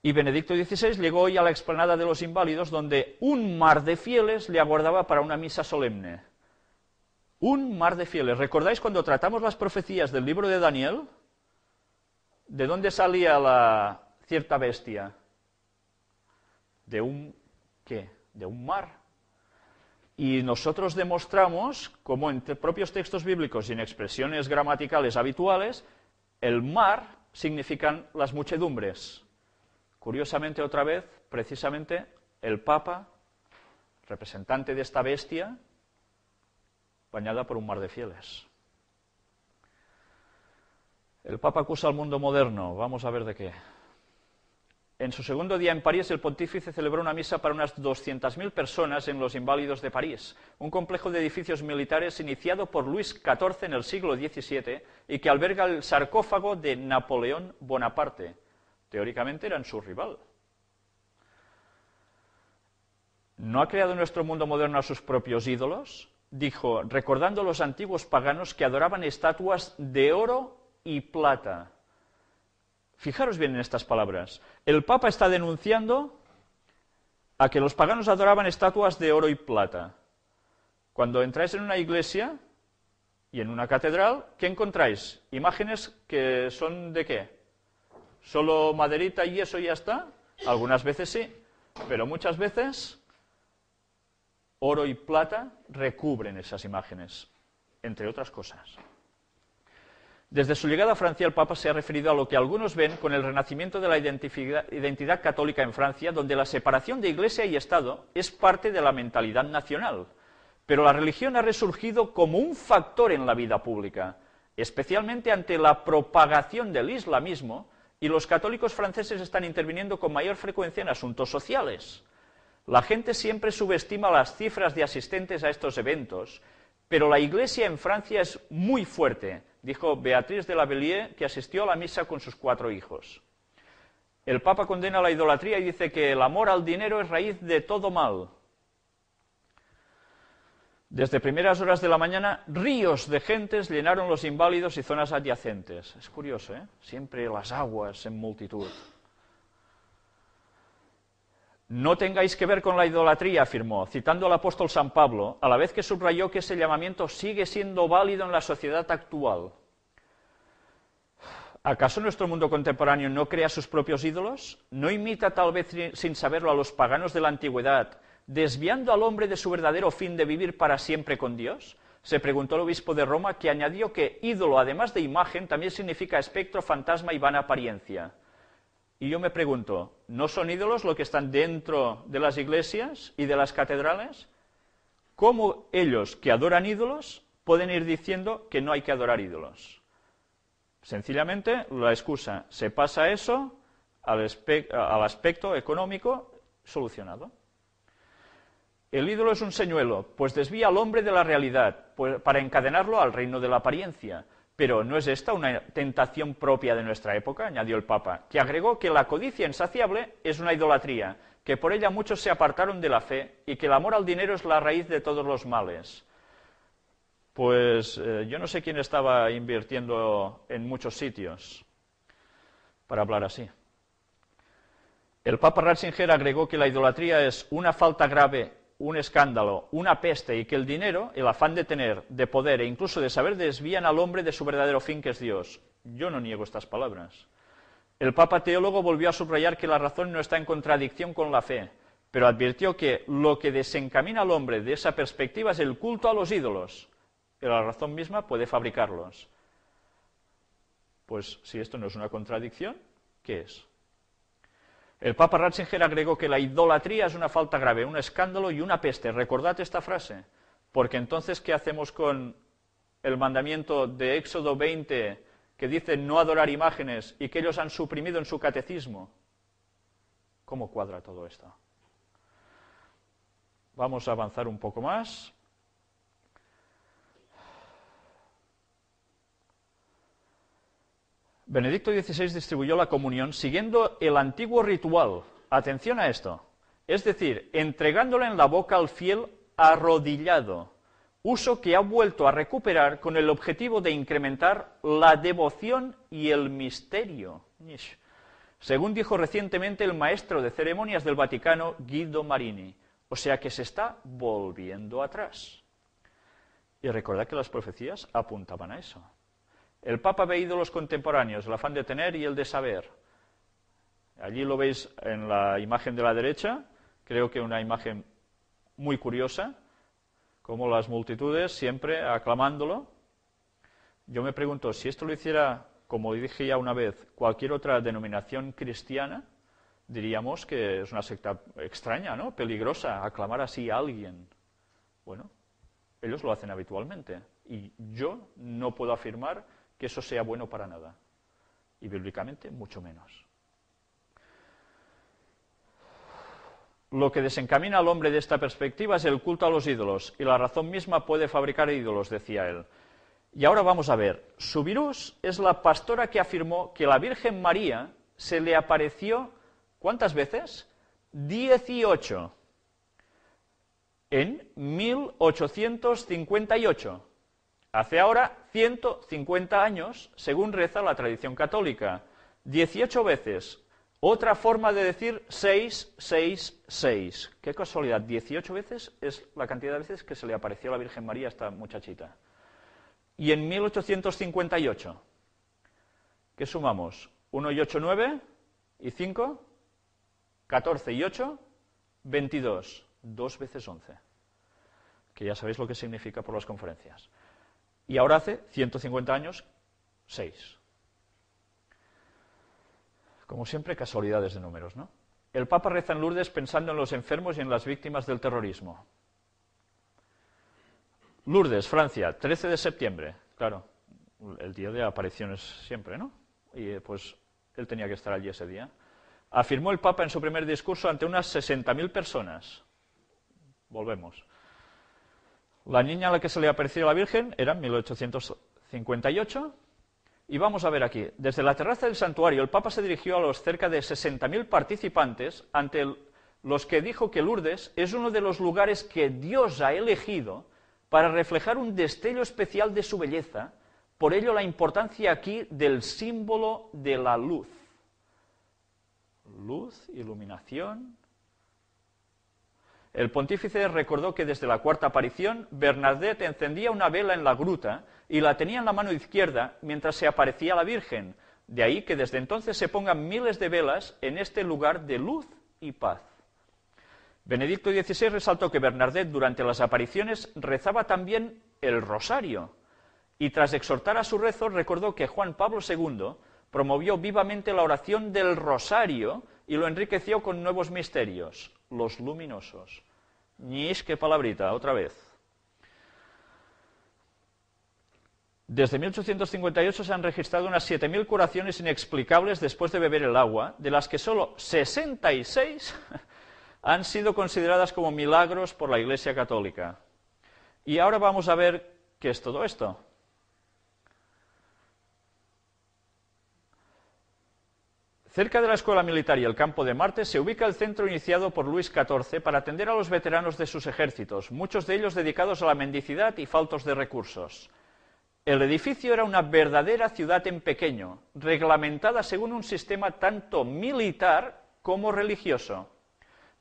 Y Benedicto XVI llegó hoy a la explanada de los Inválidos, donde un mar de fieles le aguardaba para una misa solemne. Un mar de fieles. ¿Recordáis cuando tratamos las profecías del libro de Daniel? ¿De dónde salía la cierta bestia? ¿De un qué? De un mar. Y nosotros demostramos cómo en propios textos bíblicos y en expresiones gramaticales habituales, el mar significan las muchedumbres. Curiosamente, otra vez, precisamente, el Papa, representante de esta bestia, bañada por un mar de fieles. El Papa acusa al mundo moderno, vamos a ver de qué. En su segundo día en París, el pontífice celebró una misa para unas 200.000 personas en los Inválidos de París, un complejo de edificios militares iniciado por Luis XIV en el siglo XVII y que alberga el sarcófago de Napoleón Bonaparte. Teóricamente eran su rival. ¿No ha creado nuestro mundo moderno a sus propios ídolos? Dijo, recordando a los antiguos paganos que adoraban estatuas de oro y plata. Fijaros bien en estas palabras. El Papa está denunciando a que los paganos adoraban estatuas de oro y plata. Cuando entráis en una iglesia y en una catedral, ¿qué encontráis? Imágenes que son ¿de qué? ¿Solo maderita y eso y ya está? Algunas veces sí, Pero muchas veces oro y plata recubren esas imágenes, entre otras cosas. Desde su llegada a Francia, el Papa se ha referido a lo que algunos ven con el renacimiento de la identidad católica en Francia, donde la separación de Iglesia y Estado es parte de la mentalidad nacional. Pero la religión ha resurgido como un factor en la vida pública, especialmente ante la propagación del islamismo, y los católicos franceses están interviniendo con mayor frecuencia en asuntos sociales. La gente siempre subestima las cifras de asistentes a estos eventos, pero la Iglesia en Francia es muy fuerte, dijo Beatriz de la Bellier, que asistió a la misa con sus 4 hijos. El Papa condena la idolatría y dice que el amor al dinero es raíz de todo mal. Desde primeras horas de la mañana, ríos de gentes llenaron los inválidos y zonas adyacentes. Es curioso, ¿eh? Siempre las aguas en multitud. No tengáis que ver con la idolatría, afirmó, citando al apóstol San Pablo, a la vez que subrayó que ese llamamiento sigue siendo válido en la sociedad actual. ¿Acaso nuestro mundo contemporáneo no crea sus propios ídolos? ¿No imita, tal vez sin saberlo, a los paganos de la antigüedad, desviando al hombre de su verdadero fin de vivir para siempre con Dios? Se preguntó el obispo de Roma, que añadió que ídolo, además de imagen, también significa espectro, fantasma y vana apariencia. Y yo me pregunto, ¿no son ídolos lo que están dentro de las iglesias y de las catedrales? ¿Cómo ellos, que adoran ídolos, pueden ir diciendo que no hay que adorar ídolos? Sencillamente, la excusa, se pasa eso al aspecto económico solucionado. El ídolo es un señuelo, pues desvía al hombre de la realidad, para encadenarlo al reino de la apariencia. Pero ¿no es esta una tentación propia de nuestra época?, añadió el Papa, que agregó que la codicia insaciable es una idolatría, que por ella muchos se apartaron de la fe y que el amor al dinero es la raíz de todos los males. Pues yo no sé quién estaba invirtiendo en muchos sitios para hablar así. El Papa Ratzinger agregó que la idolatría es una falta grave, un escándalo, una peste, y que el dinero, el afán de tener, de poder e incluso de saber desvían al hombre de su verdadero fin, que es Dios. Yo no niego estas palabras. El Papa teólogo volvió a subrayar que la razón no está en contradicción con la fe, pero advirtió que lo que desencamina al hombre de esa perspectiva es el culto a los ídolos, y la razón misma puede fabricarlos. Pues si esto no es una contradicción, ¿qué es? El Papa Ratzinger agregó que la idolatría es una falta grave, un escándalo y una peste. Recordad esta frase, porque entonces, ¿qué hacemos con el mandamiento de Éxodo 20 que dice no adorar imágenes y que ellos han suprimido en su catecismo? ¿Cómo cuadra todo esto? Vamos a avanzar un poco más. Benedicto XVI distribuyó la comunión siguiendo el antiguo ritual. Atención a esto. Es decir, entregándola en la boca al fiel arrodillado, uso que ha vuelto a recuperar con el objetivo de incrementar la devoción y el misterio. Según dijo recientemente el maestro de ceremonias del Vaticano, Guido Marini. O sea que se está volviendo atrás. Y recordad que las profecías apuntaban a eso. El Papa ve ídolos contemporáneos, el afán de tener y el de saber. Allí lo veis en la imagen de la derecha, creo que una imagen muy curiosa, como las multitudes siempre aclamándolo. Yo me pregunto, si esto lo hiciera, como dije ya una vez, cualquier otra denominación cristiana, diríamos que es una secta extraña, ¿no?, peligrosa, aclamar así a alguien. Bueno, ellos lo hacen habitualmente, y yo no puedo afirmar que eso sea bueno para nada, y bíblicamente mucho menos. Lo que desencamina al hombre de esta perspectiva es el culto a los ídolos, y la razón misma puede fabricar ídolos, decía él. Y ahora vamos a ver, Subirús es la pastora que afirmó que la Virgen María se le apareció, ¿cuántas veces? 18, en 1858. Hace ahora 150 años, según reza la tradición católica. 18 veces. Otra forma de decir 666. Qué casualidad, 18 veces es la cantidad de veces que se le apareció a la Virgen María a esta muchachita. Y en 1858, ¿qué sumamos? 1 y 8, 9, y 5, 14 y 8, 22, 2 veces 11, que ya sabéis lo que significa por las conferencias. Y ahora hace 150 años, 6. Como siempre, casualidades de números, ¿no? El Papa reza en Lourdes pensando en los enfermos y en las víctimas del terrorismo. Lourdes, Francia, 13 de septiembre, claro, el día de apariciones siempre, ¿no? Y pues él tenía que estar allí ese día. Afirmó el Papa en su primer discurso ante unas 60.000 personas. Volvemos. La niña a la que se le apareció la Virgen era en 1858. Y vamos a ver aquí, desde la terraza del santuario, el Papa se dirigió a los cerca de 60.000 participantes, ante los que dijo que Lourdes es uno de los lugares que Dios ha elegido para reflejar un destello especial de su belleza, por ello la importancia aquí del símbolo de la luz. Luz, iluminación. El pontífice recordó que desde la cuarta aparición, Bernadette encendía una vela en la gruta y la tenía en la mano izquierda mientras se aparecía la Virgen. De ahí que desde entonces se pongan miles de velas en este lugar de luz y paz. Benedicto XVI resaltó que Bernadette durante las apariciones rezaba también el rosario y tras exhortar a su rezo recordó que Juan Pablo II promovió vivamente la oración del rosario y lo enriqueció con nuevos misterios, los luminosos. Ñis, qué palabrita, otra vez. Desde 1858 se han registrado unas 7.000 curaciones inexplicables después de beber el agua, de las que solo 66 han sido consideradas como milagros por la Iglesia Católica. Y ahora vamos a ver qué es todo esto. Cerca de la Escuela Militar y el Campo de Marte se ubica el centro iniciado por Luis XIV para atender a los veteranos de sus ejércitos, muchos de ellos dedicados a la mendicidad y faltos de recursos. El edificio era una verdadera ciudad en pequeño, reglamentada según un sistema tanto militar como religioso.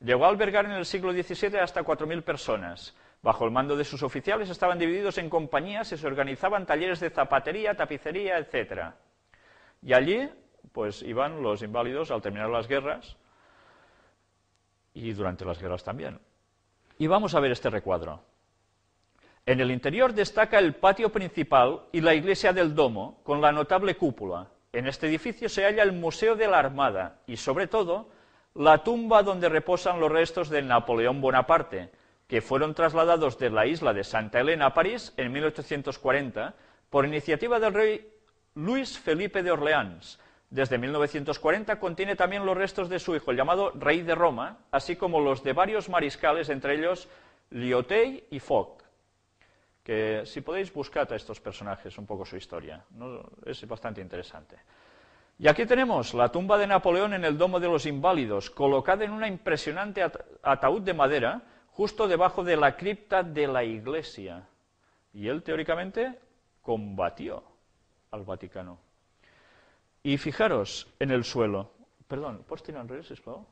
Llegó a albergar en el siglo XVII hasta 4.000 personas. Bajo el mando de sus oficiales estaban divididos en compañías y se organizaban talleres de zapatería, tapicería, etc. Y allí pues iban los inválidos al terminar las guerras y durante las guerras también. Y vamos a ver este recuadro. En el interior destaca el patio principal y la iglesia del Domo, con la notable cúpula. En este edificio se halla el Museo de la Armada y, sobre todo, la tumba donde reposan los restos de Napoleón Bonaparte, que fueron trasladados de la isla de Santa Elena a París en 1840 por iniciativa del rey Luis Felipe de Orleans. Desde 1940 contiene también los restos de su hijo, el llamado rey de Roma, así como los de varios mariscales, entre ellos Lyautey y Foch. Que si podéis buscar a estos personajes un poco su historia, ¿no? Es bastante interesante. Y aquí tenemos la tumba de Napoleón en el Domo de los Inválidos, colocada en una impresionante ataúd de madera, justo debajo de la cripta de la iglesia. Y él, teóricamente, combatió al Vaticano. Y fijaros en el suelo. Perdón, ¿puedes tirar en reversa, por favor?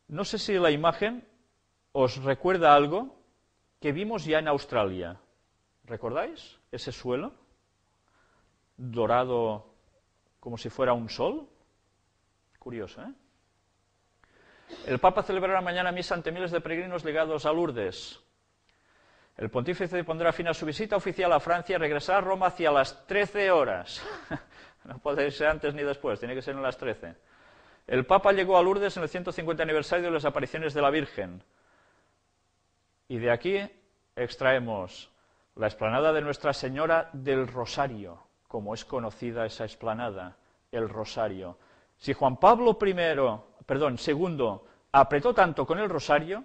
No sé si la imagen os recuerda algo que vimos ya en Australia. ¿Recordáis ese suelo? Dorado como si fuera un sol. Curioso, ¿eh? El Papa celebrará mañana misa ante miles de peregrinos ligados a Lourdes. El pontífice pondrá fin a su visita oficial a Francia y regresará a Roma hacia las 13 horas. No puede ser antes ni después, tiene que ser en las 13. El Papa llegó a Lourdes en el 150 aniversario de las apariciones de la Virgen. Y de aquí extraemos la explanada de Nuestra Señora del Rosario, como es conocida esa explanada, el Rosario. Si Juan Pablo II apretó tanto con el Rosario,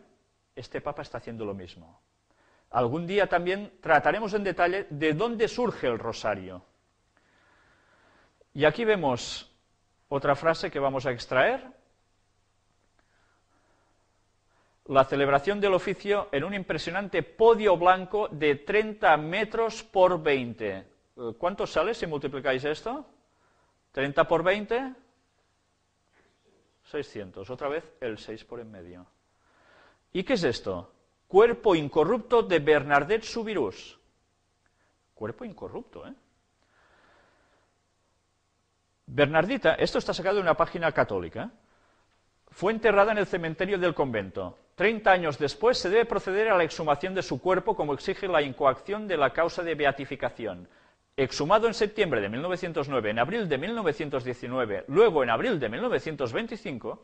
este Papa está haciendo lo mismo. Algún día también trataremos en detalle de dónde surge el Rosario. Y aquí vemos otra frase que vamos a extraer. La celebración del oficio en un impresionante podio blanco de 30 metros por 20. ¿Cuánto sale si multiplicáis esto? 30 por 20, 600. Otra vez el 6 por en medio. ¿Y qué es esto? Cuerpo incorrupto de Bernadette Soubirous. Cuerpo incorrupto, ¿eh? Bernardita, esto está sacado de una página católica. Fue enterrada en el cementerio del convento. 30 años después se debe proceder a la exhumación de su cuerpo, como exige la incoacción de la causa de beatificación. Exhumado en septiembre de 1909, en abril de 1919, luego en abril de 1925,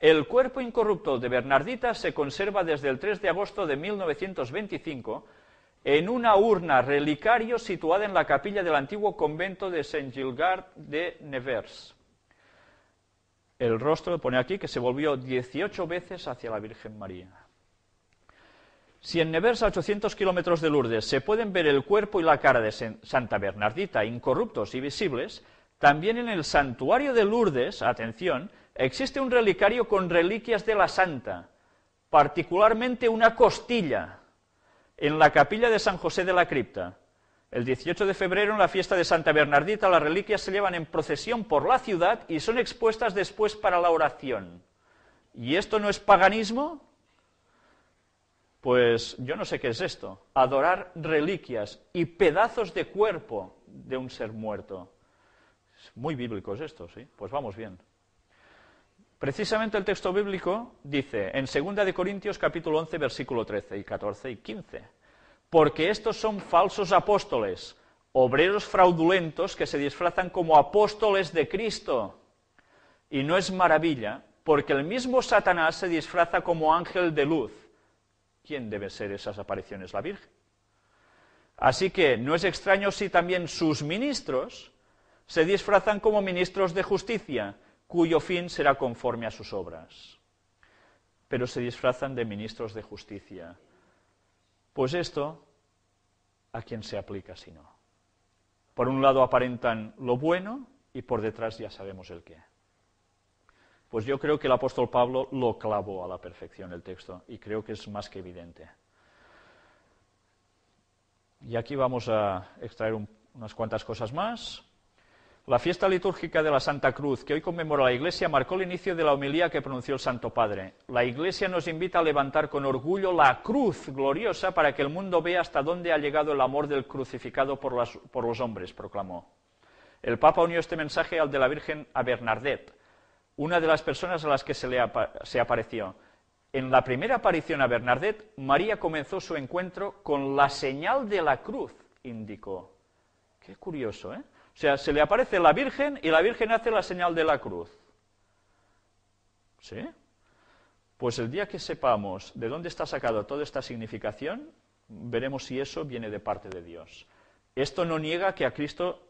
el cuerpo incorrupto de Bernardita se conserva desde el 3 de agosto de 1925 en una urna relicario situada en la capilla del antiguo convento de Saint-Gilgard de Nevers. El rostro, pone aquí, que se volvió 18 veces hacia la Virgen María. Si en Nevers, a 800 kilómetros de Lourdes, se pueden ver el cuerpo y la cara de Santa Bernardita incorruptos y visibles, también en el santuario de Lourdes, atención, existe un relicario con reliquias de la santa, particularmente una costilla, en la capilla de San José de la Cripta. El 18 de febrero, en la fiesta de Santa Bernardita, las reliquias se llevan en procesión por la ciudad y son expuestas después para la oración. ¿Y esto no es paganismo? Pues yo no sé qué es esto. Adorar reliquias y pedazos de cuerpo de un ser muerto. Es muy bíblico es esto, ¿sí? Pues vamos bien. Precisamente el texto bíblico dice, en 2 de Corintios capítulo 11, versículo 13 y 14 y 15, porque estos son falsos apóstoles, obreros fraudulentos que se disfrazan como apóstoles de Cristo. Y no es maravilla, porque el mismo Satanás se disfraza como ángel de luz. ¿Quién debe ser esas apariciones? La Virgen. Así que no es extraño si también sus ministros se disfrazan como ministros de justicia, cuyo fin será conforme a sus obras. Pero se disfrazan de ministros de justicia. Pues esto, ¿a quién se aplica si no? Por un lado aparentan lo bueno y por detrás ya sabemos el qué. Pues yo creo que el apóstol Pablo lo clavó a la perfección el texto y creo que es más que evidente. Y aquí vamos a extraer unas cuantas cosas más. La fiesta litúrgica de la Santa Cruz, que hoy conmemora la Iglesia, marcó el inicio de la homilía que pronunció el Santo Padre. La Iglesia nos invita a levantar con orgullo la cruz gloriosa para que el mundo vea hasta dónde ha llegado el amor del crucificado por los hombres, proclamó. El Papa unió este mensaje al de la Virgen a Bernadette, una de las personas a las que se apareció. En la primera aparición a Bernadette, María comenzó su encuentro con la señal de la cruz, indicó. Qué curioso, ¿eh? O sea, se le aparece la Virgen y la Virgen hace la señal de la cruz. ¿Sí? Pues el día que sepamos de dónde está sacada toda esta significación, veremos si eso viene de parte de Dios. Esto no niega que a Cristo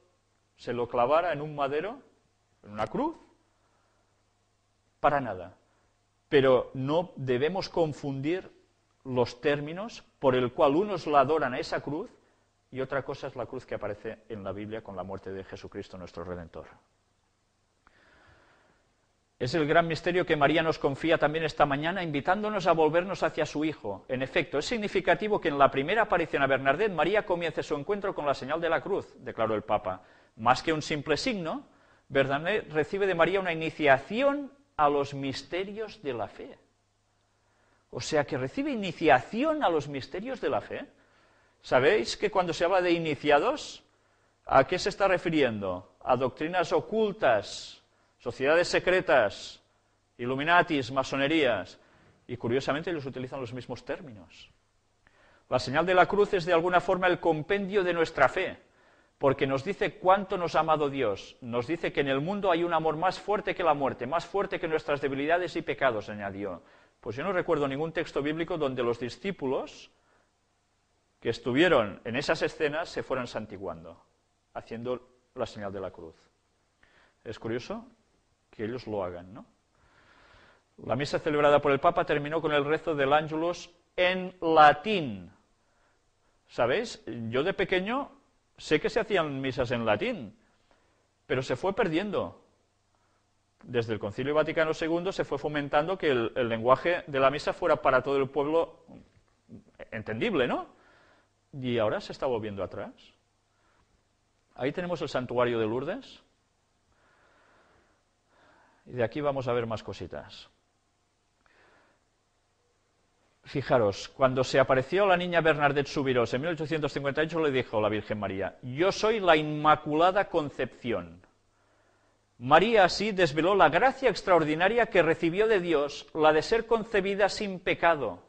se lo clavara en un madero, en una cruz, para nada. Pero no debemos confundir los términos por el cual unos la adoran a esa cruz y otra cosa es la cruz que aparece en la Biblia con la muerte de Jesucristo nuestro Redentor. Es el gran misterio que María nos confía también esta mañana, invitándonos a volvernos hacia su Hijo. En efecto, es significativo que en la primera aparición a Bernadette, María comience su encuentro con la señal de la cruz, declaró el Papa. Más que un simple signo, Bernadette recibe de María una iniciación a los misterios de la fe. O sea, que recibe iniciación a los misterios de la fe. ¿Sabéis que cuando se habla de iniciados, a qué se está refiriendo? A doctrinas ocultas, sociedades secretas, Illuminatis, masonerías, y curiosamente ellos utilizan los mismos términos. La señal de la cruz es de alguna forma el compendio de nuestra fe, porque nos dice cuánto nos ha amado Dios, nos dice que en el mundo hay un amor más fuerte que la muerte, más fuerte que nuestras debilidades y pecados, añadió. Pues yo no recuerdo ningún texto bíblico donde los discípulos que estuvieron en esas escenas se fueran santiguando, haciendo la señal de la cruz. Es curioso que ellos lo hagan, ¿no? La misa celebrada por el Papa terminó con el rezo del Ángelus en latín. ¿Sabéis? Yo de pequeño sé que se hacían misas en latín, pero se fue perdiendo. Desde el Concilio Vaticano II se fue fomentando que el lenguaje de la misa fuera para todo el pueblo entendible, ¿no? Y ahora se está volviendo atrás. Ahí tenemos el santuario de Lourdes. Y de aquí vamos a ver más cositas. Fijaros, cuando se apareció la niña Bernadette Soubirós en 1858 le dijo la Virgen María: yo soy la Inmaculada Concepción. María así desveló la gracia extraordinaria que recibió de Dios, la de ser concebida sin pecado,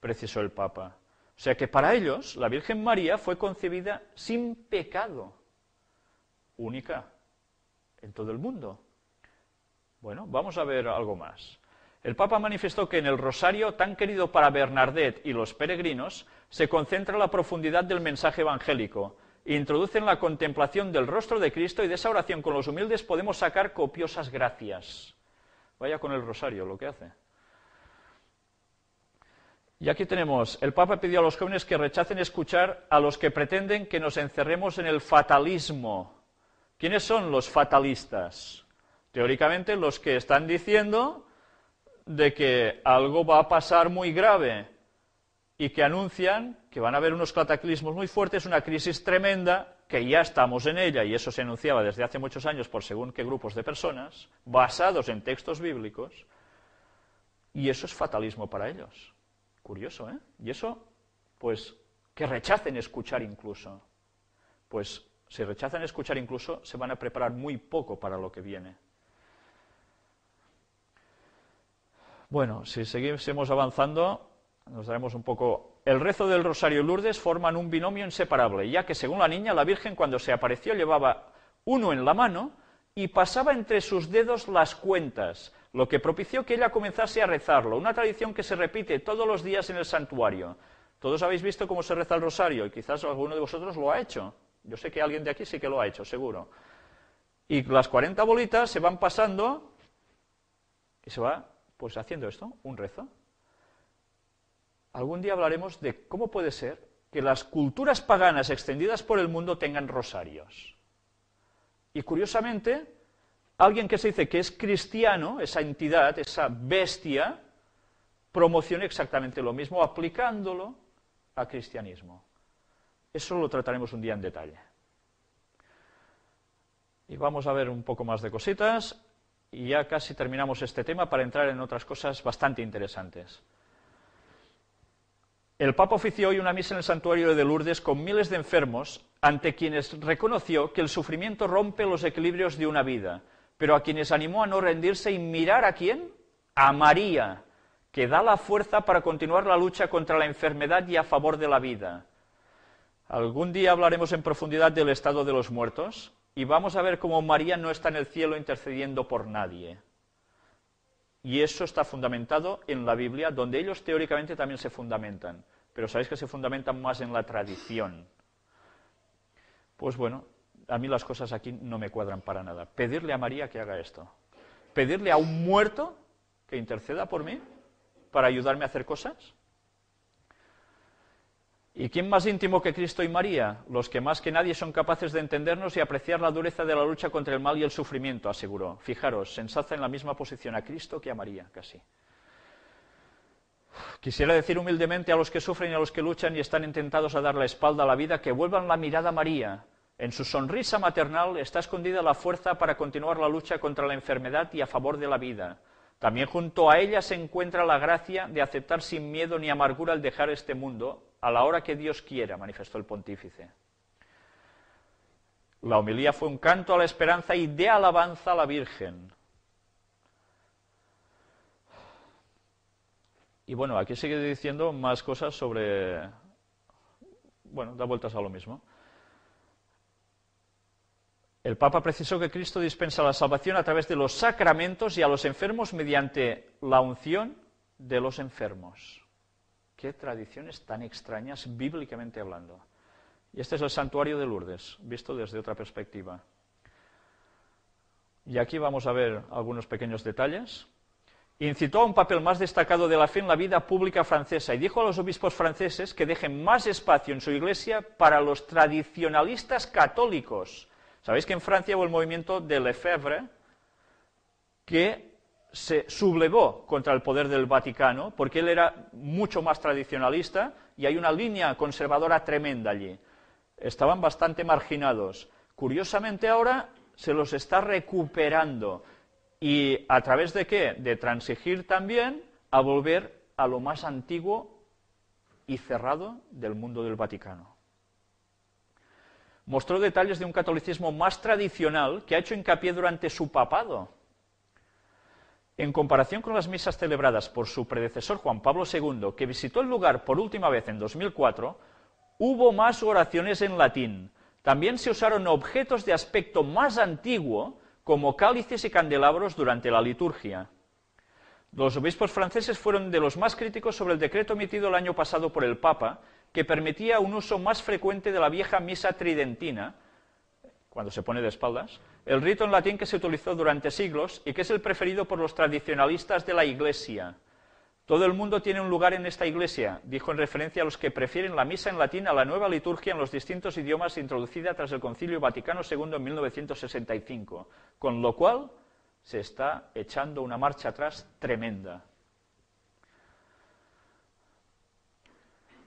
precisó el Papa. O sea que para ellos la Virgen María fue concebida sin pecado, única en todo el mundo. Bueno, vamos a ver algo más. El Papa manifestó que en el rosario, tan querido para Bernadette y los peregrinos, se concentra la profundidad del mensaje evangélico, e introducen la contemplación del rostro de Cristo, y de esa oración con los humildes podemos sacar copiosas gracias. Vaya con el rosario lo que hace. Y aquí tenemos, el Papa pidió a los jóvenes que rechacen escuchar a los que pretenden que nos encerremos en el fatalismo. ¿Quiénes son los fatalistas? Teóricamente los que están diciendo de que algo va a pasar muy grave y que anuncian que van a haber unos cataclismos muy fuertes, una crisis tremenda, que ya estamos en ella, y eso se anunciaba desde hace muchos años por según qué grupos de personas, basados en textos bíblicos, y eso es fatalismo para ellos. Curioso, ¿eh? Y eso, pues, que rechacen escuchar incluso. Pues, si rechazan escuchar incluso, se van a preparar muy poco para lo que viene. Bueno, si seguimos avanzando, nos daremos un poco... El rezo del Rosario y Lourdes forman un binomio inseparable, ya que según la niña, la Virgen cuando se apareció llevaba uno en la mano y pasaba entre sus dedos las cuentas, lo que propició que ella comenzase a rezarlo, una tradición que se repite todos los días en el santuario. Todos habéis visto cómo se reza el Rosario, y quizás alguno de vosotros lo ha hecho. Yo sé que alguien de aquí sí que lo ha hecho, seguro. Y las 40 bolitas se van pasando y se va... pues haciendo esto, un rezo. Algún día hablaremos de cómo puede ser que las culturas paganas extendidas por el mundo tengan rosarios. Y curiosamente, alguien que se dice que es cristiano, esa entidad, esa bestia, promociona exactamente lo mismo, aplicándolo al cristianismo. Eso lo trataremos un día en detalle. Y vamos a ver un poco más de cositas. Y ya casi terminamos este tema para entrar en otras cosas bastante interesantes. El Papa ofició hoy una misa en el santuario de Lourdes con miles de enfermos, ante quienes reconoció que el sufrimiento rompe los equilibrios de una vida, pero a quienes animó a no rendirse y mirar ¿a quién? A María, que da la fuerza para continuar la lucha contra la enfermedad y a favor de la vida. Algún día hablaremos en profundidad del estado de los muertos, y vamos a ver cómo María no está en el cielo intercediendo por nadie. Y eso está fundamentado en la Biblia, donde ellos teóricamente también se fundamentan. Pero sabéis que se fundamentan más en la tradición. Pues bueno, a mí las cosas aquí no me cuadran para nada. Pedirle a María que haga esto. Pedirle a un muerto que interceda por mí para ayudarme a hacer cosas. ¿Y quién más íntimo que Cristo y María? Los que más que nadie son capaces de entendernos y apreciar la dureza de la lucha contra el mal y el sufrimiento, aseguró. Fijaros, se ensalza en la misma posición a Cristo que a María, casi. Quisiera decir humildemente a los que sufren y a los que luchan y están intentados a dar la espalda a la vida, que vuelvan la mirada a María. En su sonrisa maternal está escondida la fuerza para continuar la lucha contra la enfermedad y a favor de la vida. También junto a ella se encuentra la gracia de aceptar sin miedo ni amargura el dejar este mundo, a la hora que Dios quiera, manifestó el pontífice. La homilía fue un canto a la esperanza y de alabanza a la Virgen. Y bueno, aquí sigue diciendo más cosas sobre... Bueno, da vueltas a lo mismo. El Papa precisó que Cristo dispensa la salvación a través de los sacramentos y a los enfermos mediante la unción de los enfermos. Qué tradiciones tan extrañas bíblicamente hablando. Y este es el santuario de Lourdes, visto desde otra perspectiva. Y aquí vamos a ver algunos pequeños detalles. Incitó a un papel más destacado de la fe en la vida pública francesa y dijo a los obispos franceses que dejen más espacio en su iglesia para los tradicionalistas católicos. Sabéis que en Francia hubo el movimiento de Lefebvre, que se sublevó contra el poder del Vaticano, porque él era mucho más tradicionalista, y hay una línea conservadora tremenda allí. Estaban bastante marginados. Curiosamente ahora se los está recuperando. ¿Y a través de qué? De transigir también a volver a lo más antiguo y cerrado del mundo del Vaticano. mostró detalles de un catolicismo más tradicional que ha hecho hincapié durante su papado. En comparación con las misas celebradas por su predecesor Juan Pablo II, que visitó el lugar por última vez en 2004, hubo más oraciones en latín. También se usaron objetos de aspecto más antiguo, como cálices y candelabros durante la liturgia. Los obispos franceses fueron de los más críticos sobre el decreto emitido el año pasado por el Papa, que permitía un uso más frecuente de la vieja misa tridentina, cuando se pone de espaldas, el rito en latín que se utilizó durante siglos y que es el preferido por los tradicionalistas de la Iglesia. Todo el mundo tiene un lugar en esta Iglesia, dijo en referencia a los que prefieren la misa en latín a la nueva liturgia en los distintos idiomas introducida tras el Concilio Vaticano II en 1965, con lo cual se está echando una marcha atrás tremenda.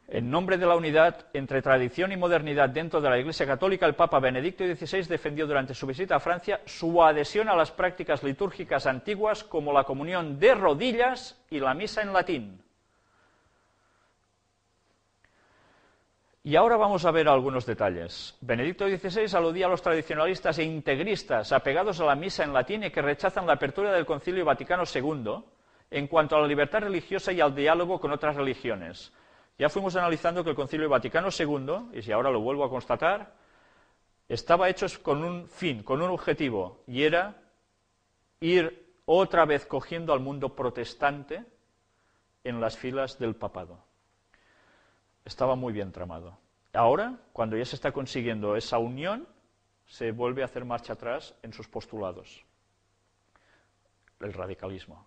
En nombre de la unidad entre tradición y modernidad dentro de la Iglesia Católica, el Papa Benedicto XVI defendió durante su visita a Francia su adhesión a las prácticas litúrgicas antiguas como la comunión de rodillas y la misa en latín. Y ahora vamos a ver algunos detalles. Benedicto XVI aludía a los tradicionalistas e integristas apegados a la misa en latín y que rechazan la apertura del Concilio Vaticano II en cuanto a la libertad religiosa y al diálogo con otras religiones. Ya fuimos analizando que el Concilio Vaticano II, y si ahora lo vuelvo a constatar, estaba hecho con un fin, con un objetivo, y era ir otra vez cogiendo al mundo protestante en las filas del papado. Estaba muy bien tramado. Ahora, cuando ya se está consiguiendo esa unión, se vuelve a hacer marcha atrás en sus postulados. El radicalismo.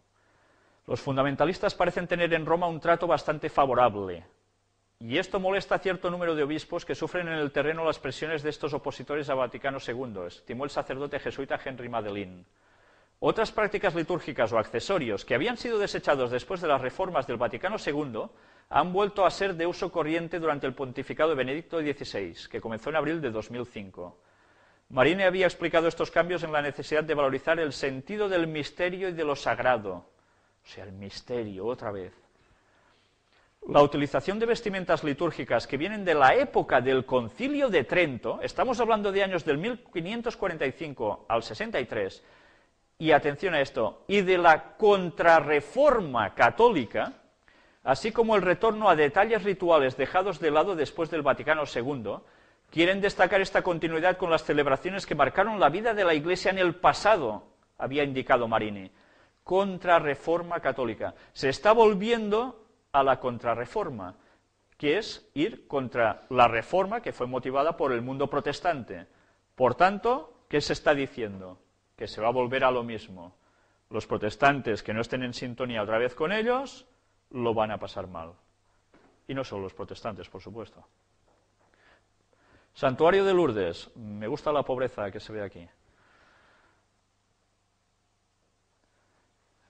Los fundamentalistas parecen tener en Roma un trato bastante favorable, y esto molesta a cierto número de obispos que sufren en el terreno las presiones de estos opositores a Vaticano II, estimó el sacerdote jesuita Henry Madeleine. Otras prácticas litúrgicas o accesorios que habían sido desechados después de las reformas del Vaticano II han vuelto a ser de uso corriente durante el pontificado de Benedicto XVI, que comenzó en abril de 2005. Marine había explicado estos cambios en la necesidad de valorizar el sentido del misterio y de lo sagrado. O sea, el misterio, otra vez. La utilización de vestimentas litúrgicas que vienen de la época del Concilio de Trento, estamos hablando de años del 1545 al 63, y atención a esto, y de la contrarreforma católica, así como el retorno a detalles rituales dejados de lado después del Vaticano II, quieren destacar esta continuidad con las celebraciones que marcaron la vida de la Iglesia en el pasado, había indicado Marini. Contrarreforma católica. Se está volviendo a la contrarreforma, que es ir contra la reforma que fue motivada por el mundo protestante. Por tanto, ¿qué se está diciendo? Que se va a volver a lo mismo. Los protestantes que no estén en sintonía otra vez con ellos, lo van a pasar mal. Y no solo los protestantes, por supuesto. Santuario de Lourdes. Me gusta la pobreza que se ve aquí.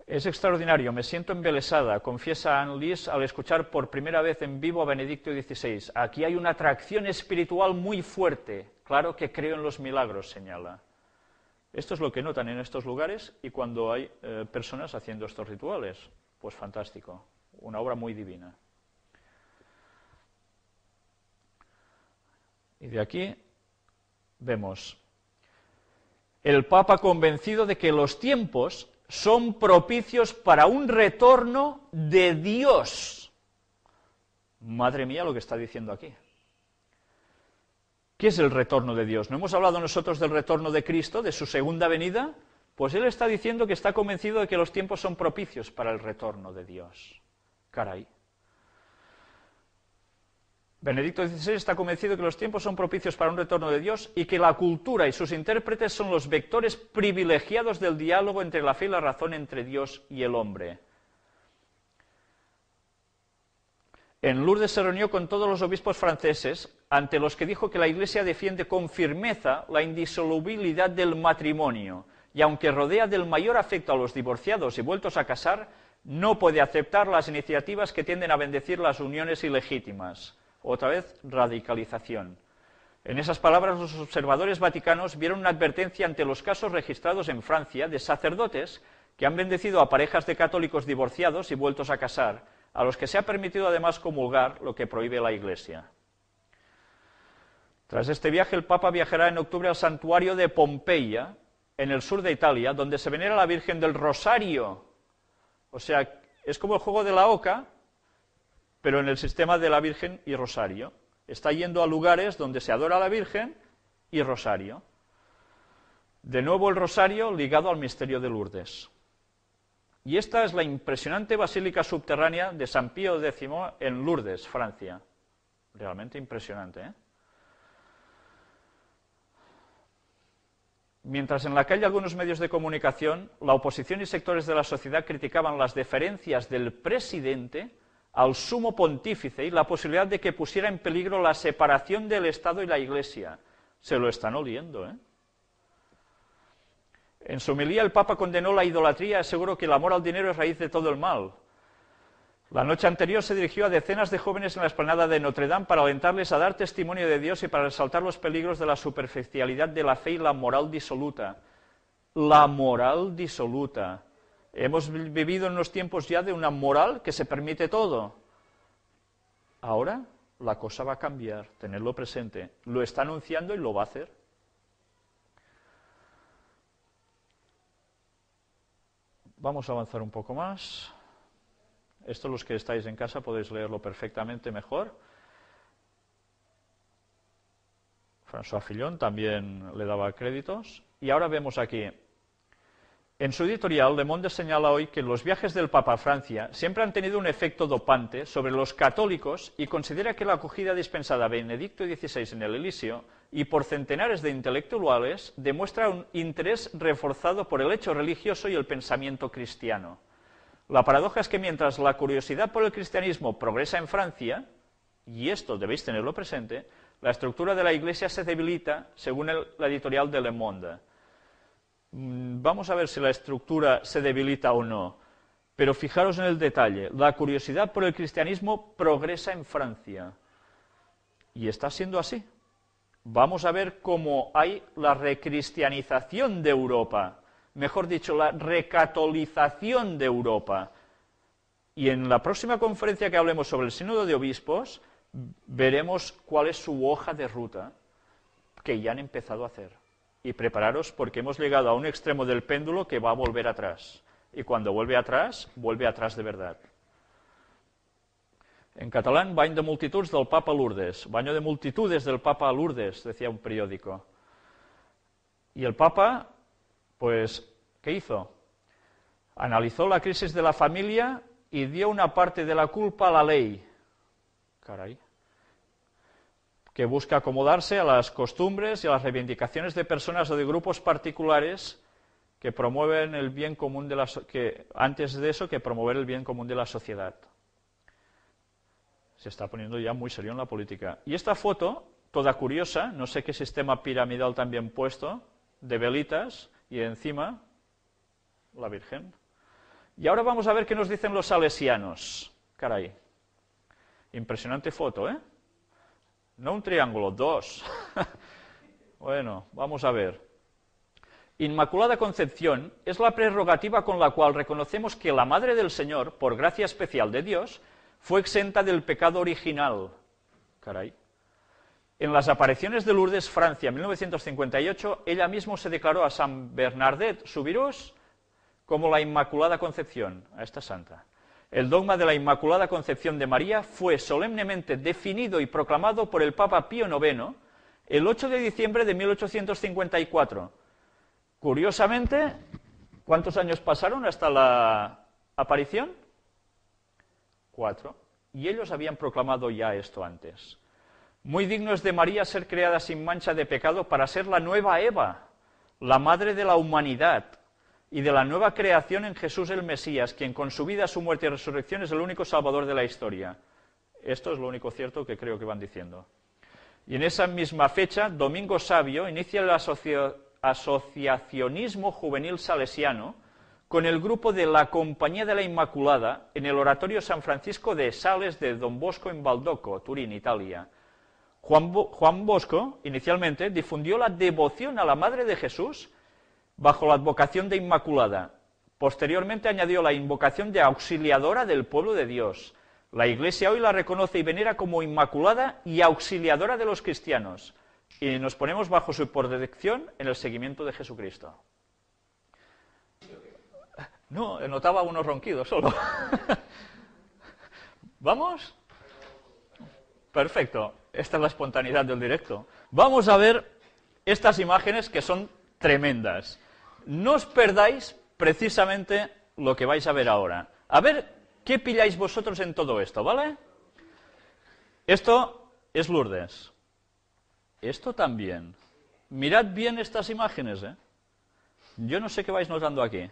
Es extraordinario, me siento embelesada, confiesa Anne-Lise al escuchar por primera vez en vivo a Benedicto XVI. Aquí hay una atracción espiritual muy fuerte. Claro que creo en los milagros, señala. Esto es lo que notan en estos lugares y cuando hay personas haciendo estos rituales. Pues fantástico, una obra muy divina. Y de aquí vemos el Papa convencido de que los tiempos son propicios para un retorno de Dios. Madre mía lo que está diciendo aquí. ¿Qué es el retorno de Dios? ¿No hemos hablado nosotros del retorno de Cristo, de su segunda venida? Pues él está diciendo que está convencido de que los tiempos son propicios para el retorno de Dios. Caray. Benedicto XVI está convencido de que los tiempos son propicios para un retorno de Dios y que la cultura y sus intérpretes son los vectores privilegiados del diálogo entre la fe y la razón entre Dios y el hombre. En Lourdes se reunió con todos los obispos franceses, ante los que dijo que la Iglesia defiende con firmeza la indisolubilidad del matrimonio, y aunque rodea del mayor afecto a los divorciados y vueltos a casar, no puede aceptar las iniciativas que tienden a bendecir las uniones ilegítimas. Otra vez, radicalización. En esas palabras, los observadores vaticanos vieron una advertencia ante los casos registrados en Francia de sacerdotes que han bendecido a parejas de católicos divorciados y vueltos a casar, a los que se ha permitido además comulgar, lo que prohíbe la Iglesia. Tras este viaje, el Papa viajará en octubre al santuario de Pompeya, en el sur de Italia, donde se venera a la Virgen del Rosario. O sea, es como el juego de la oca, pero en el sistema de la Virgen y Rosario. Está yendo a lugares donde se adora a la Virgen y Rosario. De nuevo el Rosario ligado al misterio de Lourdes. Y esta es la impresionante basílica subterránea de San Pío X en Lourdes, Francia. Realmente impresionante, ¿eh? Mientras en la calle algunos medios de comunicación, la oposición y sectores de la sociedad criticaban las deferencias del presidente al sumo pontífice y la posibilidad de que pusiera en peligro la separación del Estado y la Iglesia. Se lo están oliendo, ¿eh? En su homilía el Papa condenó la idolatría y aseguró que el amor al dinero es raíz de todo el mal. La noche anterior se dirigió a decenas de jóvenes en la explanada de Notre Dame para alentarles a dar testimonio de Dios y para resaltar los peligros de la superficialidad de la fe y la moral disoluta. La moral disoluta. Hemos vivido en unos tiempos ya de una moral que se permite todo. Ahora la cosa va a cambiar, tenedlo presente. Lo está anunciando y lo va a hacer. Vamos a avanzar un poco más. Esto los que estáis en casa podéis leerlo perfectamente mejor. François Fillon también le daba créditos. Y ahora vemos aquí. En su editorial, Le Monde señala hoy que los viajes del Papa a Francia siempre han tenido un efecto dopante sobre los católicos y considera que la acogida dispensada a Benedicto XVI en el Elíseo y por centenares de intelectuales demuestra un interés reforzado por el hecho religioso y el pensamiento cristiano. La paradoja es que mientras la curiosidad por el cristianismo progresa en Francia, y esto debéis tenerlo presente, la estructura de la Iglesia se debilita, según la editorial de Le Monde. Vamos a ver si la estructura se debilita o no, pero fijaros en el detalle. La curiosidad por el cristianismo progresa en Francia, y está siendo así. Vamos a ver cómo hay la recristianización de Europa, mejor dicho, la recatolización de Europa. Y en la próxima conferencia que hablemos sobre el Sínodo de Obispos, veremos cuál es su hoja de ruta, que ya han empezado a hacer. Y prepararos porque hemos llegado a un extremo del péndulo que va a volver atrás. Y cuando vuelve atrás de verdad. En catalán, bany de multituds del Papa a Lourdes. Baño de multitudes del Papa a Lourdes, decía un periódico. Y el Papa, pues, ¿qué hizo? Analizó la crisis de la familia y dio una parte de la culpa a la ley. Caray. Que busca acomodarse a las costumbres y a las reivindicaciones de personas o de grupos particulares que promueven el bien común de antes de eso, que promover el bien común de la sociedad. Se está poniendo ya muy serio en la política. Y esta foto, toda curiosa, no sé qué sistema piramidal también puesto, de velitas, y encima la Virgen. Y ahora vamos a ver qué nos dicen los salesianos. Caray. Impresionante foto, ¿eh? No un triángulo, dos. Bueno, vamos a ver. Inmaculada Concepción es la prerrogativa con la cual reconocemos que la Madre del Señor, por gracia especial de Dios, fue exenta del pecado original. Caray. En las apariciones de Lourdes, Francia, en 1958, ella misma se declaró a San Bernardet Soubirous como la Inmaculada Concepción, a esta santa. El dogma de la Inmaculada Concepción de María fue solemnemente definido y proclamado por el Papa Pío IX el 8 de diciembre de 1854. Curiosamente, ¿cuántos años pasaron hasta la aparición? 4. Y ellos habían proclamado ya esto antes. Muy digno es de María ser creada sin mancha de pecado para ser la nueva Eva, la madre de la humanidad y de la nueva creación en Jesús el Mesías, quien con su vida, su muerte y resurrección es el único salvador de la historia. Esto es lo único cierto que creo que van diciendo. Y en esa misma fecha, Domingo Savio inicia el asociacionismo juvenil salesiano con el grupo de la Compañía de la Inmaculada en el Oratorio San Francisco de Sales de Don Bosco en Baldocco, Turín, Italia. Juan Bosco, inicialmente, difundió la devoción a la Madre de Jesús bajo la advocación de Inmaculada. Posteriormente añadió la invocación de auxiliadora del pueblo de Dios. La Iglesia hoy la reconoce y venera como Inmaculada y auxiliadora de los cristianos. y nos ponemos bajo su protección en el seguimiento de Jesucristo. No, notaba unos ronquidos solo. ¿Vamos? Perfecto, esta es la espontaneidad del directo. Vamos a ver estas imágenes que son tremendas. No os perdáis precisamente lo que vais a ver ahora. A ver qué pilláis vosotros en todo esto, ¿vale? Esto es Lourdes. Esto también. Mirad bien estas imágenes, ¿eh? Yo no sé qué vais notando aquí.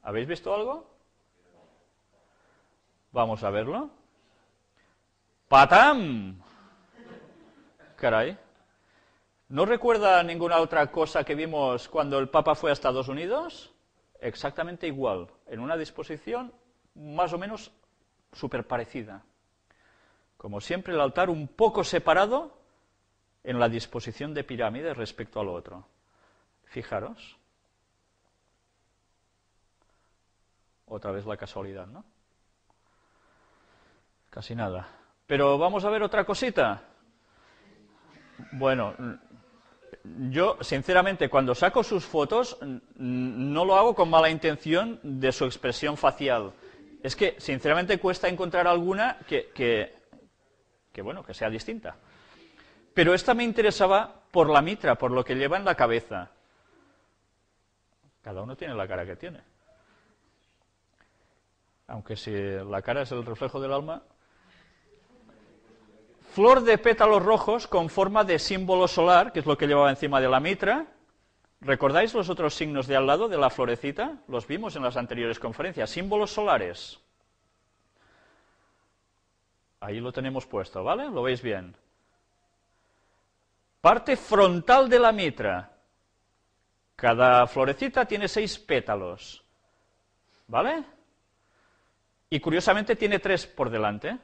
¿Habéis visto algo? Vamos a verlo. ¡Patam! Caray. ¿No recuerda ninguna otra cosa que vimos cuando el Papa fue a Estados Unidos? Exactamente igual, en una disposición más o menos súper parecida. Como siempre, el altar un poco separado en la disposición de pirámide respecto al otro. Fijaros. Otra vez la casualidad, ¿no? Casi nada. Pero vamos a ver otra cosita. Bueno, yo, sinceramente, cuando saco sus fotos, no lo hago con mala intención de su expresión facial. Es que, sinceramente, cuesta encontrar alguna que sea distinta. Pero esta me interesaba por la mitra, por lo que lleva en la cabeza. Cada uno tiene la cara que tiene. Aunque si la cara es el reflejo del alma. Flor de pétalos rojos con forma de símbolo solar, que es lo que llevaba encima de la mitra. ¿Recordáis los otros signos de al lado de la florecita? Los vimos en las anteriores conferencias. Símbolos solares. Ahí lo tenemos puesto, ¿vale? ¿Lo veis bien? Parte frontal de la mitra. Cada florecita tiene 6 pétalos. ¿Vale? Y curiosamente tiene 3 por delante,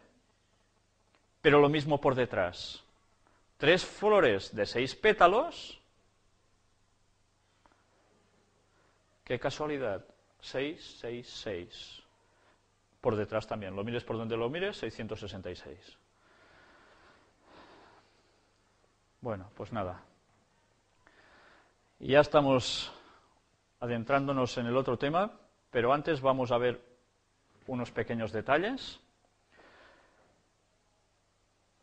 pero lo mismo por detrás. 3 flores de 6 pétalos. Qué casualidad. 6, 6, 6. Por detrás también. Lo mires por donde lo mires, 666. Bueno, pues nada. Ya estamos adentrándonos en el otro tema, pero antes vamos a ver unos pequeños detalles.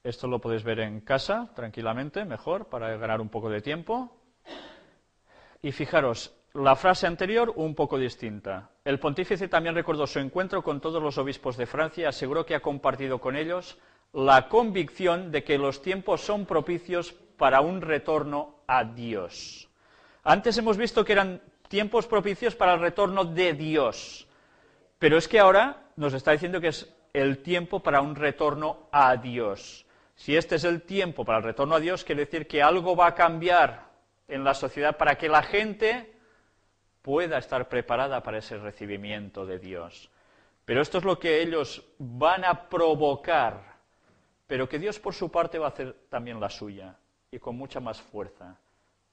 Esto lo podéis ver en casa, tranquilamente, mejor, para ganar un poco de tiempo. Y fijaros, la frase anterior un poco distinta. El pontífice también recordó su encuentro con todos los obispos de Francia y aseguró que ha compartido con ellos la convicción de que los tiempos son propicios para un retorno a Dios. Antes hemos visto que eran tiempos propicios para el retorno de Dios. Pero es que ahora nos está diciendo que es el tiempo para un retorno a Dios. Si este es el tiempo para el retorno a Dios, quiere decir que algo va a cambiar en la sociedad para que la gente pueda estar preparada para ese recibimiento de Dios. Pero esto es lo que ellos van a provocar, pero que Dios por su parte va a hacer también la suya, y con mucha más fuerza,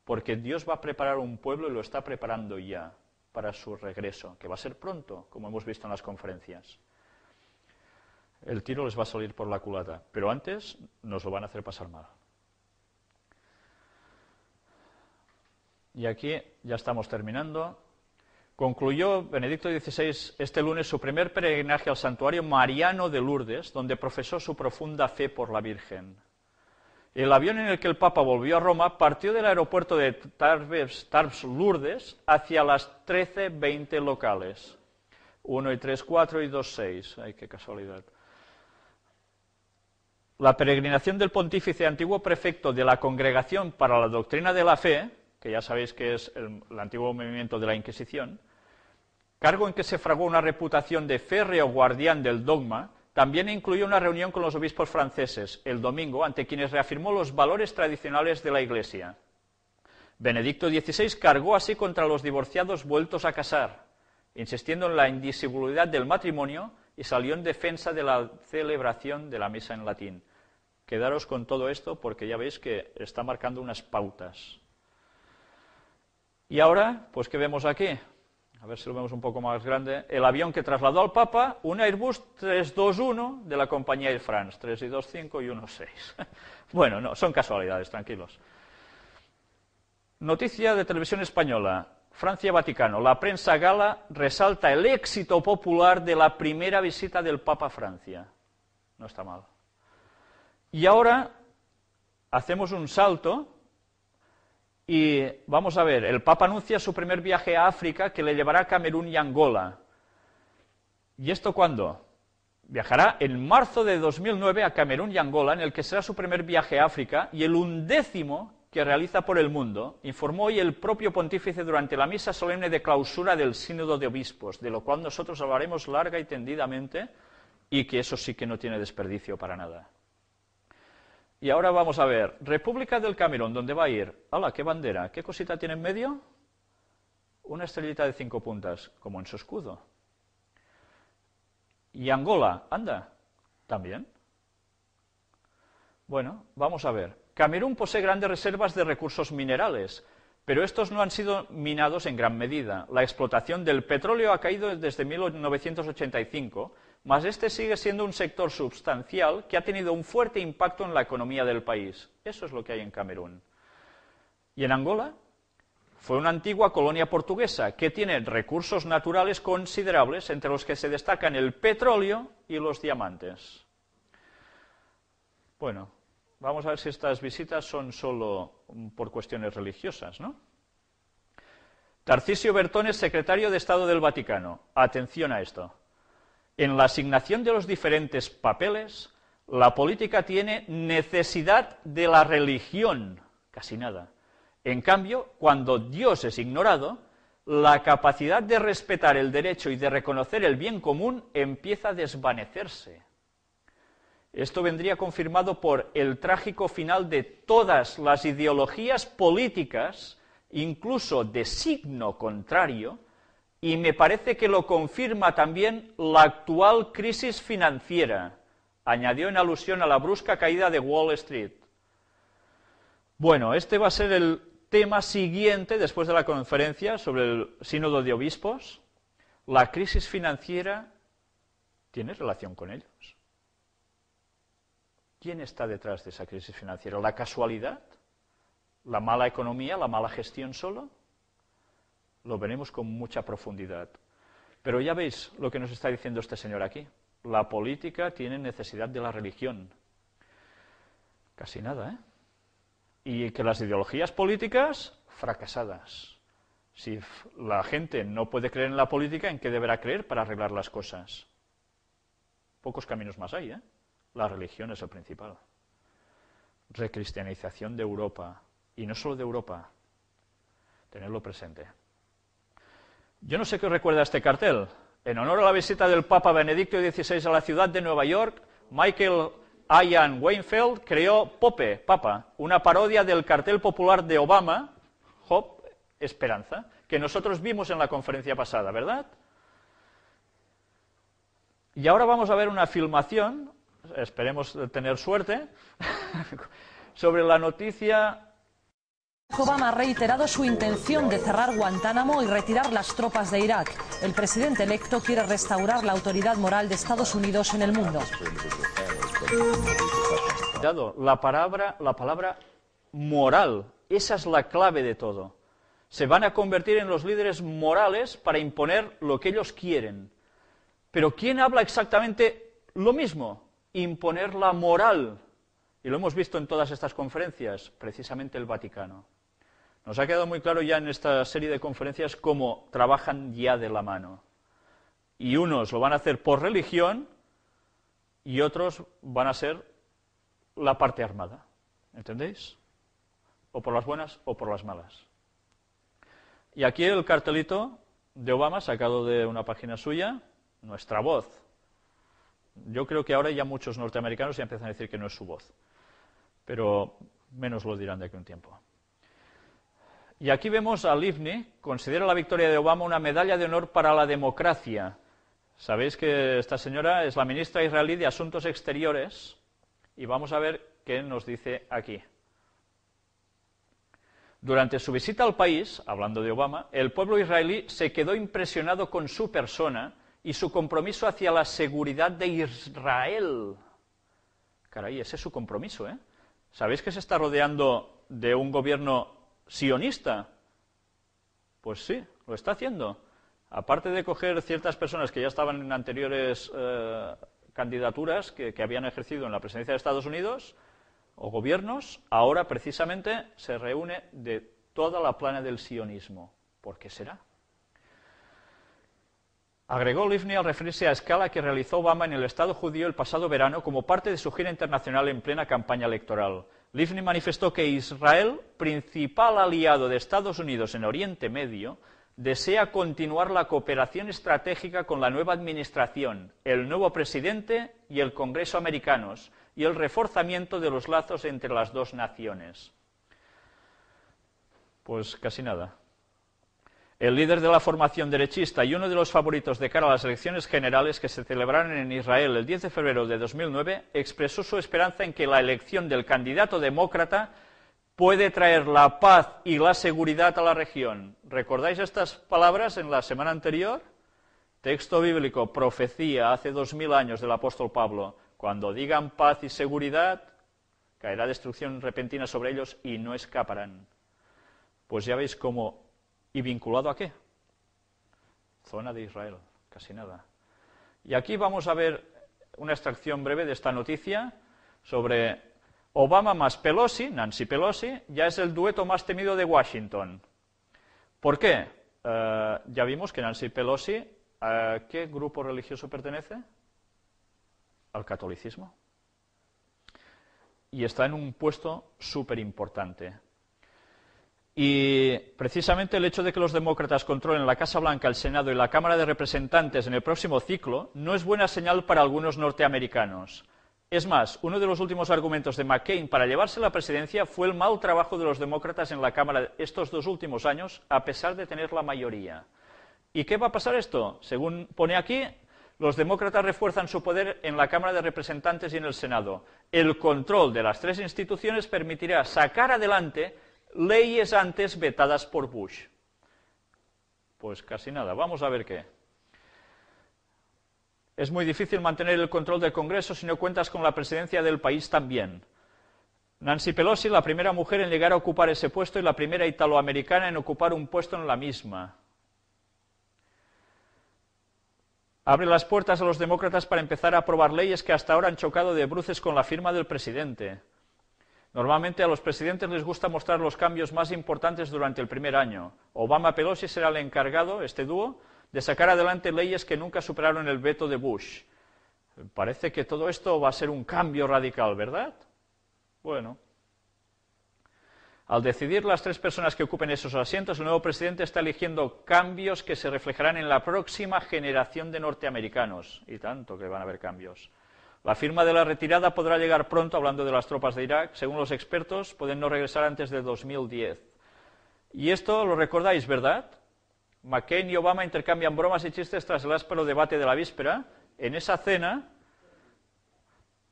porque Dios va a preparar un pueblo y lo está preparando ya para su regreso, que va a ser pronto, como hemos visto en las conferencias. El tiro les va a salir por la culata, pero antes nos lo van a hacer pasar mal. Y aquí ya estamos terminando. Concluyó Benedicto XVI este lunes su primer peregrinaje al santuario mariano de Lourdes, donde profesó su profunda fe por la Virgen. El avión en el que el Papa volvió a Roma partió del aeropuerto de Tarbes-Lourdes hacia las 13:20 locales. 1 y 3, 4 y 2, 6. Ay, qué casualidad. La peregrinación del pontífice, antiguo prefecto de la Congregación para la Doctrina de la Fe, que ya sabéis que es el antiguo movimiento de la Inquisición, cargo en que se fraguó una reputación de férreo guardián del dogma, también incluyó una reunión con los obispos franceses el domingo, ante quienes reafirmó los valores tradicionales de la Iglesia. Benedicto XVI cargó así contra los divorciados vueltos a casar, insistiendo en la indisolubilidad del matrimonio, y salió en defensa de la celebración de la misa en latín. Quedaros con todo esto porque ya veis que está marcando unas pautas. Y ahora, pues ¿qué vemos aquí? a ver si lo vemos un poco más grande, el avión que trasladó al Papa, un Airbus 321 de la compañía Air France, 3 y 2, 5 y 1, 6. Bueno, no, son casualidades, tranquilos. Noticia de televisión española, Francia-Vaticano, la prensa gala resalta el éxito popular de la primera visita del Papa a Francia. No está mal. Y ahora hacemos un salto y vamos a ver, el Papa anuncia su primer viaje a África que le llevará a Camerún y Angola. ¿Y esto cuándo? Viajará en marzo de 2009 a Camerún y Angola, en el que será su primer viaje a África y el 11º que realiza por el mundo, informó hoy el propio pontífice durante la misa solemne de clausura del Sínodo de Obispos, de lo cual nosotros hablaremos larga y tendidamente, y que eso sí que no tiene desperdicio para nada. Y ahora vamos a ver, República del Camerún, ¿dónde va a ir? ¡Hala, qué bandera! ¿Qué cosita tiene en medio? Una estrellita de 5 puntas, como en su escudo. Y Angola, anda, también. Bueno, vamos a ver. Camerún posee grandes reservas de recursos minerales, pero estos no han sido minados en gran medida. La explotación del petróleo ha caído desde 1985, mas este sigue siendo un sector sustancial que ha tenido un fuerte impacto en la economía del país. Eso es lo que hay en Camerún. ¿Y en Angola? Fue una antigua colonia portuguesa que tiene recursos naturales considerables, entre los que se destacan el petróleo y los diamantes. Bueno, vamos a ver si estas visitas son solo por cuestiones religiosas, ¿no? Tarcisio Bertone, secretario de Estado del Vaticano. Atención a esto. En la asignación de los diferentes papeles, la política tiene necesidad de la religión, casi nada. En cambio, cuando Dios es ignorado, la capacidad de respetar el derecho y de reconocer el bien común empieza a desvanecerse. Esto vendría confirmado por el trágico final de todas las ideologías políticas, incluso de signo contrario, y me parece que lo confirma también la actual crisis financiera, añadió en alusión a la brusca caída de Wall Street. Bueno, este va a ser el tema siguiente después de la conferencia sobre el Sínodo de Obispos. La crisis financiera tiene relación con ellos. ¿Quién está detrás de esa crisis financiera? ¿La casualidad? ¿La mala economía? ¿La mala gestión solo? Lo veremos con mucha profundidad. Pero ya veis lo que nos está diciendo este señor aquí. La política tiene necesidad de la religión. Casi nada, ¿eh? Y que las ideologías políticas, fracasadas. Si la gente no puede creer en la política, ¿en qué deberá creer para arreglar las cosas? Pocos caminos más hay, ¿eh? La religión es el principal. Recristianización de Europa. Y no solo de Europa. Tenerlo presente. Yo no sé qué os recuerda este cartel. En honor a la visita del Papa Benedicto XVI a la ciudad de Nueva York, Michael Ian Weinfeld creó Pope, Papa, una parodia del cartel popular de Obama, Hope, Esperanza, que nosotros vimos en la conferencia pasada, ¿verdad? Y ahora vamos a ver una filmación, esperemos tener suerte, sobre la noticia. Obama ha reiterado su intención de cerrar Guantánamo y retirar las tropas de Irak. El presidente electo quiere restaurar la autoridad moral de Estados Unidos en el mundo. La palabra moral, esa es la clave de todo. Se van a convertir en los líderes morales para imponer lo que ellos quieren. Pero ¿quién habla exactamente lo mismo? Imponer la moral. Y lo hemos visto en todas estas conferencias, precisamente el Vaticano. Nos ha quedado muy claro ya en esta serie de conferencias cómo trabajan ya de la mano. Y unos lo van a hacer por religión y otros van a ser la parte armada. ¿Entendéis? O por las buenas o por las malas. Y aquí el cartelito de Obama, sacado de una página suya, nuestra voz. Yo creo que ahora ya muchos norteamericanos ya empiezan a decir que no es su voz. Pero menos lo dirán de aquí a un tiempo. Y aquí vemos a Livni, considera la victoria de Obama una medalla de honor para la democracia. Sabéis que esta señora es la ministra israelí de Asuntos Exteriores y vamos a ver qué nos dice aquí. Durante su visita al país, hablando de Obama, el pueblo israelí se quedó impresionado con su persona y su compromiso hacia la seguridad de Israel. Caray, ese es su compromiso, ¿eh? ¿Sabéis que se está rodeando de un gobierno sionista? Pues sí, lo está haciendo. Aparte de coger ciertas personas que ya estaban en anteriores candidaturas que habían ejercido en la presidencia de Estados Unidos, o gobiernos, ahora precisamente se reúne de toda la plana del sionismo. ¿Por qué será? Agregó Livni al referirse a escala que realizó Obama en el Estado judío el pasado verano como parte de su gira internacional en plena campaña electoral. Livni manifestó que Israel, principal aliado de Estados Unidos en Oriente Medio, desea continuar la cooperación estratégica con la nueva administración, el nuevo presidente y el Congreso americanos, y el reforzamiento de los lazos entre las dos naciones. Pues casi nada. El líder de la formación derechista y uno de los favoritos de cara a las elecciones generales que se celebraron en Israel el 10 de febrero de 2009 expresó su esperanza en que la elección del candidato demócrata puede traer la paz y la seguridad a la región. ¿Recordáis estas palabras en la semana anterior? Texto bíblico, profecía hace 2000 años del apóstol Pablo. Cuando digan paz y seguridad, caerá destrucción repentina sobre ellos y no escaparán. Pues ya veis cómo, ¿y vinculado a qué? Zona de Israel, casi nada. Y aquí vamos a ver una extracción breve de esta noticia sobre Obama más Pelosi, Nancy Pelosi, ya es el dueto más temido de Washington. ¿Por qué? Ya vimos que Nancy Pelosi, ¿a qué grupo religioso pertenece? Al catolicismo. Y está en un puesto súper importante. Y precisamente el hecho de que los demócratas controlen la Casa Blanca, el Senado y la Cámara de Representantes en el próximo ciclo no es buena señal para algunos norteamericanos. Es más, uno de los últimos argumentos de McCain para llevarse la presidencia fue el mal trabajo de los demócratas en la Cámara estos 2 últimos años, a pesar de tener la mayoría. ¿Y qué va a pasar esto? Según pone aquí, los demócratas refuerzan su poder en la Cámara de Representantes y en el Senado. El control de las 3 instituciones permitirá sacar adelante leyes antes vetadas por Bush. Pues casi nada. Vamos a ver qué. Es muy difícil mantener el control del Congreso si no cuentas con la presidencia del país también. Nancy Pelosi, la primera mujer en llegar a ocupar ese puesto y la primera italoamericana en ocupar un puesto en la misma. Abre las puertas a los demócratas para empezar a aprobar leyes que hasta ahora han chocado de bruces con la firma del presidente. Normalmente a los presidentes les gusta mostrar los cambios más importantes durante el primer año. Obama-Pelosi será el encargado, este dúo, de sacar adelante leyes que nunca superaron el veto de Bush. Parece que todo esto va a ser un cambio radical, ¿verdad? Bueno. Al decidir las 3 personas que ocupen esos asientos, el nuevo presidente está eligiendo cambios que se reflejarán en la próxima generación de norteamericanos. Y tanto que van a haber cambios. La firma de la retirada podrá llegar pronto, hablando de las tropas de Irak. Según los expertos, pueden no regresar antes de 2010. Y esto lo recordáis, ¿verdad? McCain y Obama intercambian bromas y chistes tras el áspero debate de la víspera. En esa cena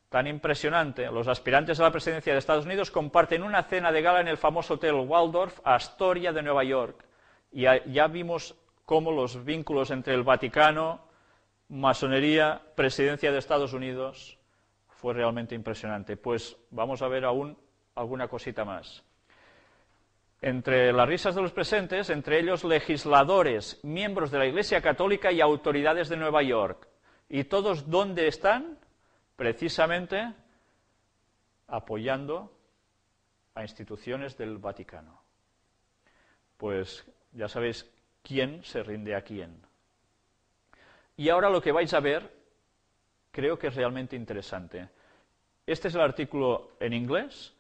tan impresionante, los aspirantes a la presidencia de Estados Unidos comparten una cena de gala en el famoso hotel Waldorf Astoria de Nueva York. Y ya vimos cómo los vínculos entre el Vaticano, masonería, presidencia de Estados Unidos, fue realmente impresionante. Pues vamos a ver aún alguna cosita más. Entre las risas de los presentes, entre ellos legisladores, miembros de la Iglesia Católica y autoridades de Nueva York. ¿Y todos dónde están? Precisamente apoyando a instituciones del Vaticano. Pues ya sabéis quién se rinde a quién. Y ahora lo que vais a ver creo que es realmente interesante. Este es el artículo en inglés,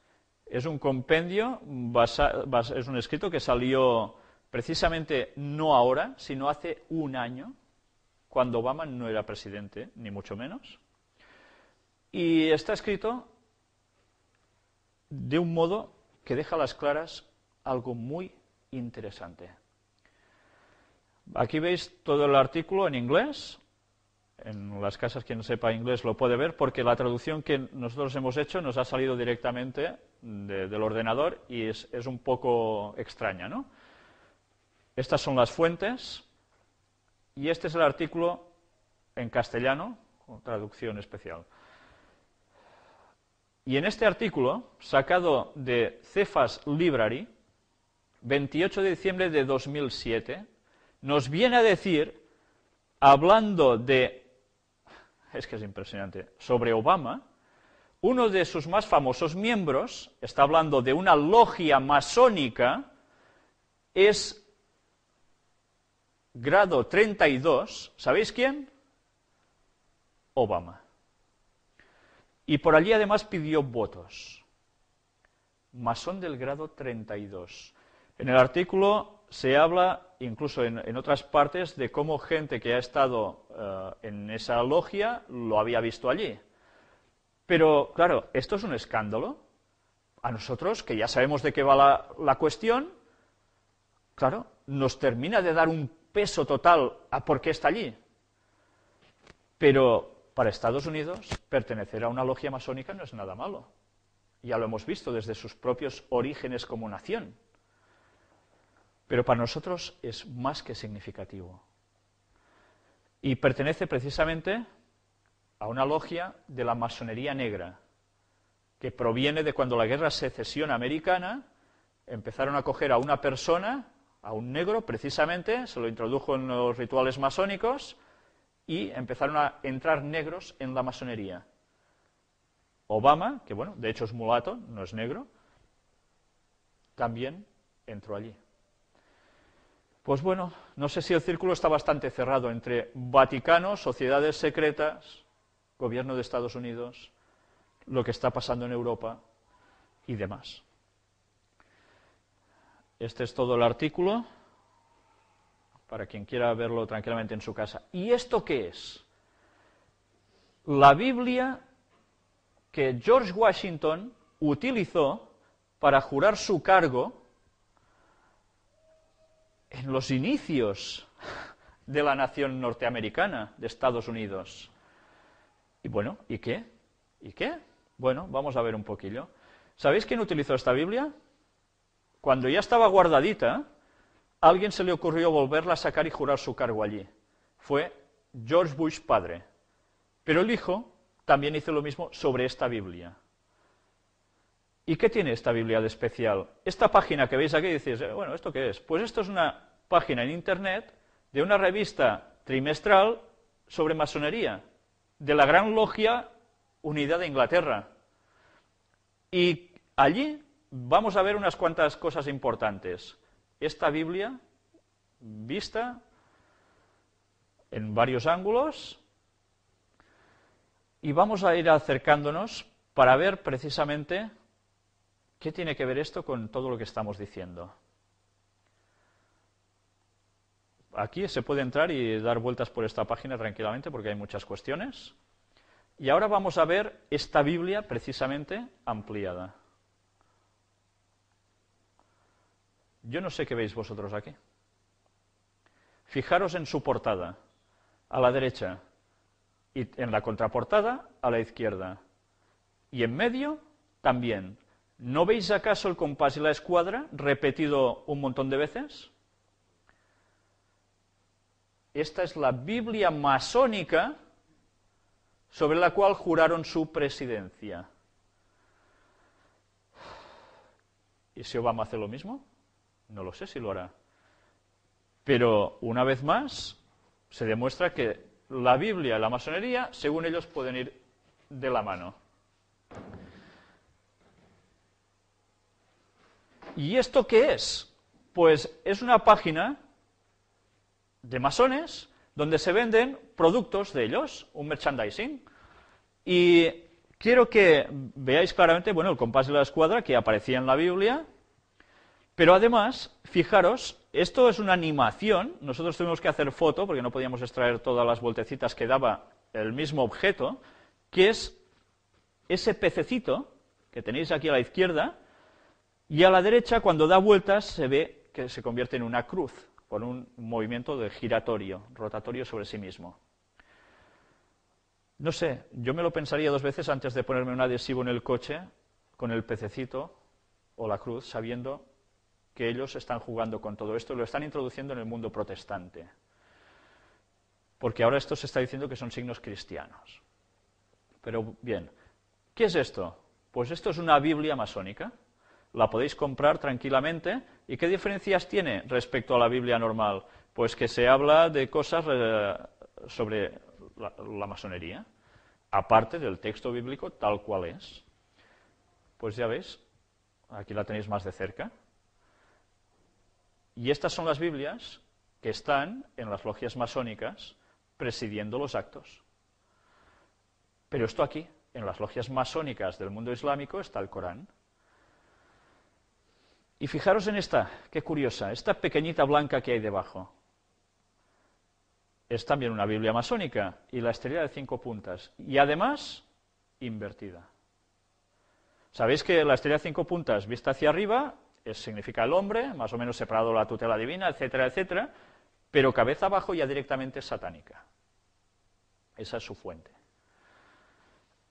es un compendio, es un escrito que salió precisamente no ahora, sino hace un año, cuando Obama no era presidente, ni mucho menos. Y está escrito de un modo que deja a las claras algo muy interesante. Aquí veis todo el artículo en inglés. En las casas, quien sepa inglés lo puede ver, porque la traducción que nosotros hemos hecho nos ha salido directamente del ordenador y es un poco extraña, ¿no? Estas son las fuentes y este es el artículo en castellano, con traducción especial. Y en este artículo, sacado de Cephas Library, 28 de diciembre de 2007, nos viene a decir, hablando de, es que es impresionante, sobre Obama, uno de sus más famosos miembros, está hablando de una logia masónica, es grado 32, ¿sabéis quién? Obama. Y por allí además pidió votos. Masón del grado 32. En el artículo se habla, incluso en otras partes, de cómo gente que ha estado en esa logia lo había visto allí. Pero, claro, esto es un escándalo. A nosotros, que ya sabemos de qué va la cuestión, claro, nos termina de dar un peso total a por qué está allí. Pero para Estados Unidos, pertenecer a una logia masónica no es nada malo. Ya lo hemos visto desde sus propios orígenes como nación. Pero para nosotros es más que significativo. Y pertenece precisamente a una logia de la masonería negra, que proviene de cuando la Guerra de Secesión americana empezaron a coger a una persona, a un negro precisamente, se lo introdujo en los rituales masónicos, y empezaron a entrar negros en la masonería. Obama, que bueno, de hecho es mulato, no es negro, también entró allí. Pues bueno, no sé si el círculo está bastante cerrado entre Vaticano, sociedades secretas, gobierno de Estados Unidos, lo que está pasando en Europa y demás. Este es todo el artículo, para quien quiera verlo tranquilamente en su casa. ¿Y esto qué es? La Biblia que George Washington utilizó para jurar su cargo en los inicios de la nación norteamericana, de Estados Unidos. Y bueno, ¿y qué? ¿Y qué? Bueno, vamos a ver un poquillo. ¿Sabéis quién utilizó esta Biblia? Cuando ya estaba guardadita, a alguien se le ocurrió volverla a sacar y jurar su cargo allí. Fue George Bush padre. Pero el hijo también hizo lo mismo sobre esta Biblia. ¿Y qué tiene esta Biblia de especial? Esta página que veis aquí, decís, bueno, ¿esto qué es? Pues esto es una página en Internet de una revista trimestral sobre masonería, de la Gran Logia Unidad de Inglaterra. Y allí vamos a ver unas cuantas cosas importantes. Esta Biblia, vista en varios ángulos, y vamos a ir acercándonos para ver precisamente qué tiene que ver esto con todo lo que estamos diciendo. Aquí se puede entrar y dar vueltas por esta página tranquilamente porque hay muchas cuestiones. Y ahora vamos a ver esta Biblia precisamente ampliada. Yo no sé qué veis vosotros aquí. Fijaros en su portada, a la derecha, y en la contraportada, a la izquierda. Y en medio, también. ¿No veis acaso el compás y la escuadra repetido un montón de veces? Esta es la Biblia masónica sobre la cual juraron su presidencia. ¿Y si Obama hace lo mismo? No lo sé si lo hará. Pero, una vez más, se demuestra que la Biblia y la masonería, según ellos, pueden ir de la mano. ¿Y esto qué es? Pues es una página de masones donde se venden productos de ellos, un merchandising. Y quiero que veáis claramente, bueno, el compás y la escuadra que aparecía en la Biblia. Pero además, fijaros, esto es una animación, nosotros tuvimos que hacer foto porque no podíamos extraer todas las vueltecitas que daba el mismo objeto, que es ese pececito que tenéis aquí a la izquierda, y a la derecha, cuando da vueltas, se ve que se convierte en una cruz, con un movimiento de giratorio, rotatorio sobre sí mismo. No sé, yo me lo pensaría 2 veces antes de ponerme un adhesivo en el coche con el pececito o la cruz, sabiendo que ellos están jugando con todo esto y lo están introduciendo en el mundo protestante. Porque ahora esto se está diciendo que son signos cristianos. Pero bien, ¿qué es esto? Pues esto es una Biblia masónica. La podéis comprar tranquilamente. ¿Y qué diferencias tiene respecto a la Biblia normal? Pues que se habla de cosas sobre la masonería, aparte del texto bíblico tal cual es. Pues ya veis, aquí la tenéis más de cerca. Y estas son las Biblias que están en las logias masónicas presidiendo los actos. Pero esto aquí, en las logias masónicas del mundo islámico, está el Corán. Y fijaros en esta, qué curiosa, esta pequeñita blanca que hay debajo. Es también una Biblia masónica, y la estrella de 5 puntas, y además invertida. Sabéis que la estrella de 5 puntas vista hacia arriba significa el hombre, más o menos separado de la tutela divina, etcétera, etcétera, pero cabeza abajo ya directamente es satánica. Esa es su fuente.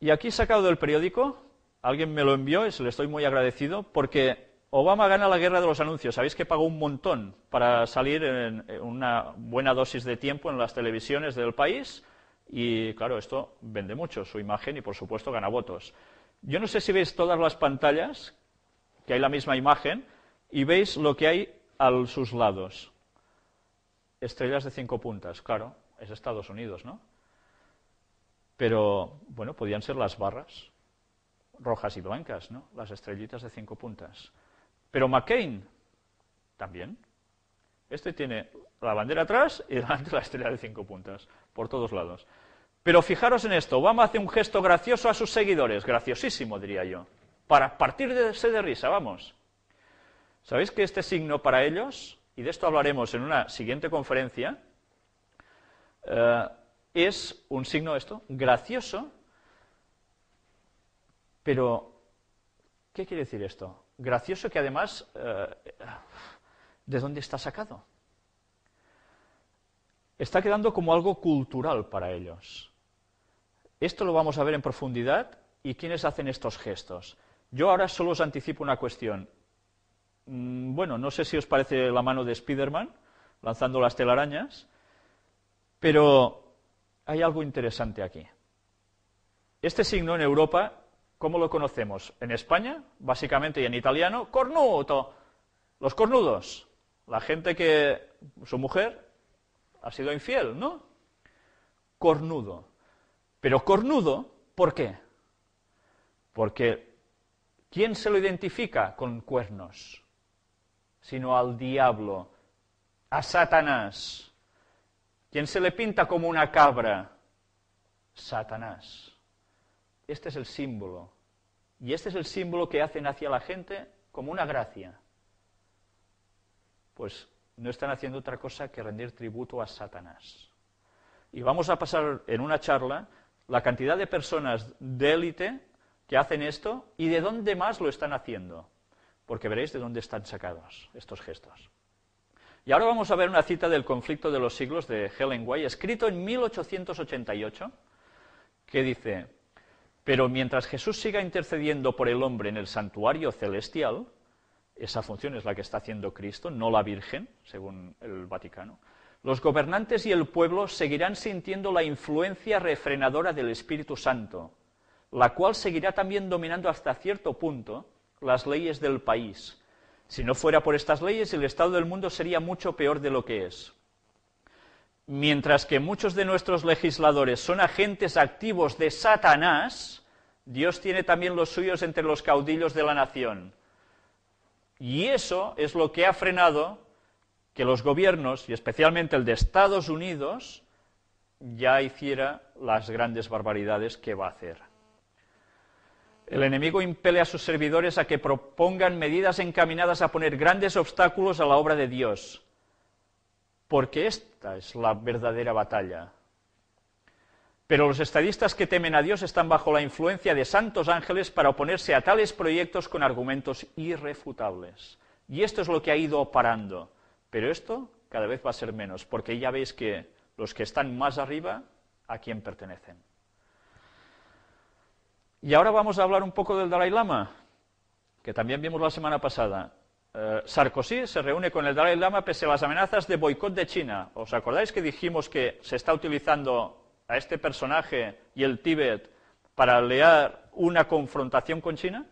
Y aquí sacado del periódico, alguien me lo envió y se le estoy muy agradecido, porque Obama gana la guerra de los anuncios. Sabéis que pagó un montón para salir en una buena dosis de tiempo en las televisiones del país, y claro, esto vende mucho su imagen y por supuesto gana votos. Yo no sé si veis todas las pantallas, que hay la misma imagen, y veis lo que hay a sus lados. Estrellas de 5 puntas, claro, es Estados Unidos, ¿no? Pero, bueno, podían ser las barras rojas y blancas, ¿no? Las estrellitas de 5 puntas. Pero McCain, también. Este tiene la bandera atrás y delante la estrella de 5 puntas, por todos lados. Pero fijaros en esto, Obama hace un gesto gracioso a sus seguidores, graciosísimo diría yo, para partirse de risa, vamos. ¿Sabéis que este signo para ellos, y de esto hablaremos en una siguiente conferencia, es un signo gracioso, pero ¿qué quiere decir esto? Gracioso que además, ¿de dónde está sacado? Está quedando como algo cultural para ellos. Esto lo vamos a ver en profundidad, y quiénes hacen estos gestos. Yo ahora solo os anticipo una cuestión. Bueno, no sé si os parece la mano de Spiderman lanzando las telarañas, pero hay algo interesante aquí. Este signo en Europa, ¿cómo lo conocemos? En España, básicamente, y en italiano, cornuto, los cornudos, la gente que su mujer ha sido infiel, ¿no? Cornudo. Pero cornudo, ¿por qué? Porque ¿quién se lo identifica con cuernos? Sino al diablo, a Satanás. ¿Quién se le pinta como una cabra? Satanás. Este es el símbolo. Y este es el símbolo que hacen hacia la gente como una gracia. Pues no están haciendo otra cosa que rendir tributo a Satanás. Y vamos a pasar en una charla la cantidad de personas de élite que hacen esto y de dónde más lo están haciendo, porque veréis de dónde están sacados estos gestos. Y ahora vamos a ver una cita del Conflicto de los Siglos de Ellen White, escrito en 1888, que dice: pero mientras Jesús siga intercediendo por el hombre en el santuario celestial, esa función es la que está haciendo Cristo, no la Virgen, según el Vaticano, los gobernantes y el pueblo seguirán sintiendo la influencia refrenadora del Espíritu Santo, la cual seguirá también dominando hasta cierto punto las leyes del país. Si no fuera por estas leyes, el estado del mundo sería mucho peor de lo que es. Mientras que muchos de nuestros legisladores son agentes activos de Satanás, Dios tiene también los suyos entre los caudillos de la nación. Y eso es lo que ha frenado que los gobiernos, y especialmente el de Estados Unidos, ya hiciera las grandes barbaridades que va a hacer. El enemigo impele a sus servidores a que propongan medidas encaminadas a poner grandes obstáculos a la obra de Dios, porque esta es la verdadera batalla. Pero los estadistas que temen a Dios están bajo la influencia de santos ángeles para oponerse a tales proyectos con argumentos irrefutables. Y esto es lo que ha ido parando. Pero esto cada vez va a ser menos, porque ya veis que los que están más arriba, ¿a quién pertenecen? Y ahora vamos a hablar un poco del Dalai Lama, que también vimos la semana pasada. Sarkozy se reúne con el Dalai Lama pese a las amenazas de boicot de China. ¿Os acordáis que dijimos que se está utilizando a este personaje y el Tíbet para liar una confrontación con China?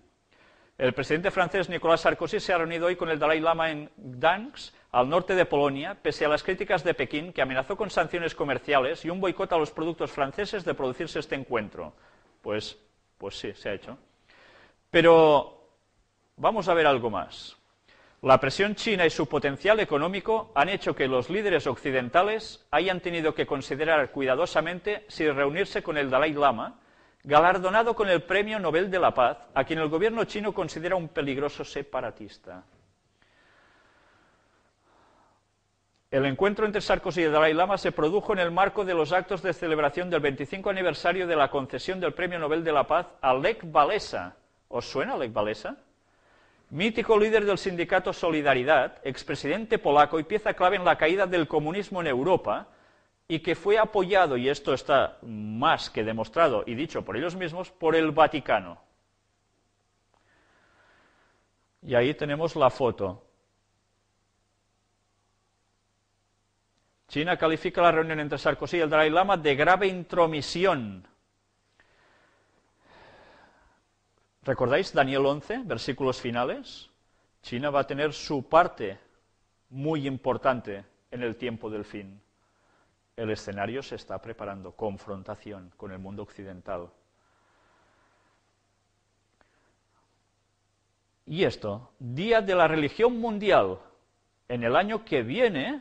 El presidente francés Nicolas Sarkozy se ha reunido hoy con el Dalai Lama en Gdansk, al norte de Polonia, pese a las críticas de Pekín, que amenazó con sanciones comerciales y un boicot a los productos franceses de producirse este encuentro. Pues sí, se ha hecho. Pero vamos a ver algo más. La presión china y su potencial económico han hecho que los líderes occidentales hayan tenido que considerar cuidadosamente si reunirse con el Dalai Lama, galardonado con el Premio Nobel de la Paz, a quien el gobierno chino considera un peligroso separatista. El encuentro entre Sarkozy y el Dalai Lama se produjo en el marco de los actos de celebración del 25 aniversario de la concesión del Premio Nobel de la Paz a Lech Walesa. ¿Os suena Lech Walesa? Mítico líder del sindicato Solidaridad, expresidente polaco y pieza clave en la caída del comunismo en Europa, y que fue apoyado, y esto está más que demostrado y dicho por ellos mismos, por el Vaticano. Y ahí tenemos la foto. China califica la reunión entre Sarkozy y el Dalai Lama de grave intromisión. ¿Recordáis Daniel 11, versículos finales? China va a tener su parte muy importante en el tiempo del fin. El escenario se está preparando, confrontación con el mundo occidental. Y esto, Día de la Religión Mundial. En el año que viene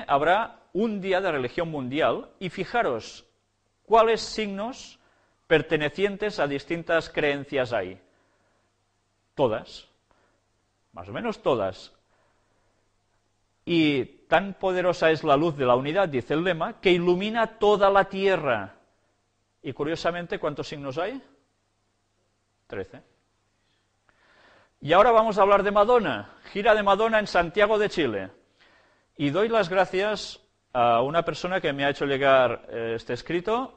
habrá un Día de Religión Mundial, y fijaros cuáles signos pertenecientes a distintas creencias hay. Todas, más o menos todas. Y tan poderosa es la luz de la unidad, dice el lema, que ilumina toda la tierra. Y curiosamente, ¿cuántos signos hay? 13. Y ahora vamos a hablar de Madonna, gira de Madonna en Santiago de Chile. Y doy las gracias a una persona que me ha hecho llegar este escrito,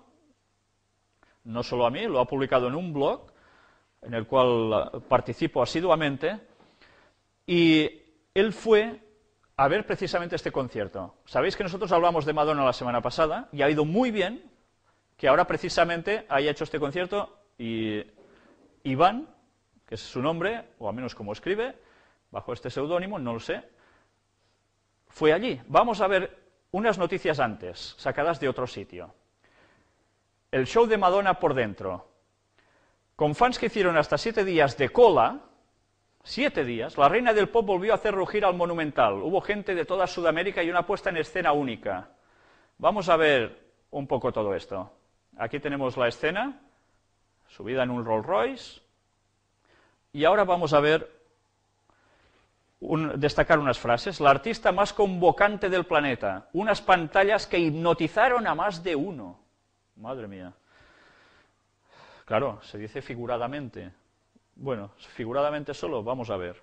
no solo a mí, lo ha publicado en un blog, en el cual participo asiduamente, y él fue a ver precisamente este concierto. Sabéis que nosotros hablamos de Madonna la semana pasada, y ha ido muy bien que ahora precisamente haya hecho este concierto, y Iván, que es su nombre, o al menos como escribe, bajo este seudónimo, no lo sé, fue allí. Vamos a ver unas noticias antes, sacadas de otro sitio. El show de Madonna por dentro. Con fans que hicieron hasta 7 días de cola, 7 días, la reina del pop volvió a hacer rugir al Monumental. Hubo gente de toda Sudamérica y una puesta en escena única. Vamos a ver un poco todo esto. Aquí tenemos la escena, subida en un Rolls Royce, y ahora vamos a ver, destacar unas frases. La artista más convocante del planeta, unas pantallas que hipnotizaron a más de uno. Madre mía. Claro, se dice figuradamente. Bueno, figuradamente solo, vamos a ver.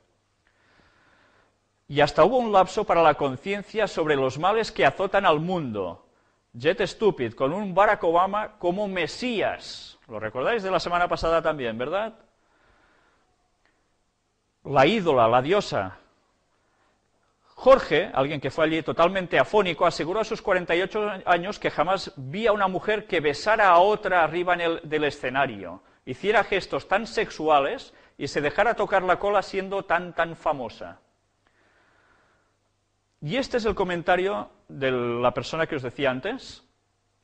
Y hasta hubo un lapso para la conciencia sobre los males que azotan al mundo. Jet Stupid, con un Barack Obama como Mesías. Lo recordáis de la semana pasada también, ¿verdad? La ídola, la diosa. Jorge, alguien que fue allí totalmente afónico, aseguró a sus 48 años que jamás vi a una mujer que besara a otra arriba del escenario, hiciera gestos tan sexuales y se dejara tocar la cola siendo tan famosa. Y este es el comentario de la persona que os decía antes.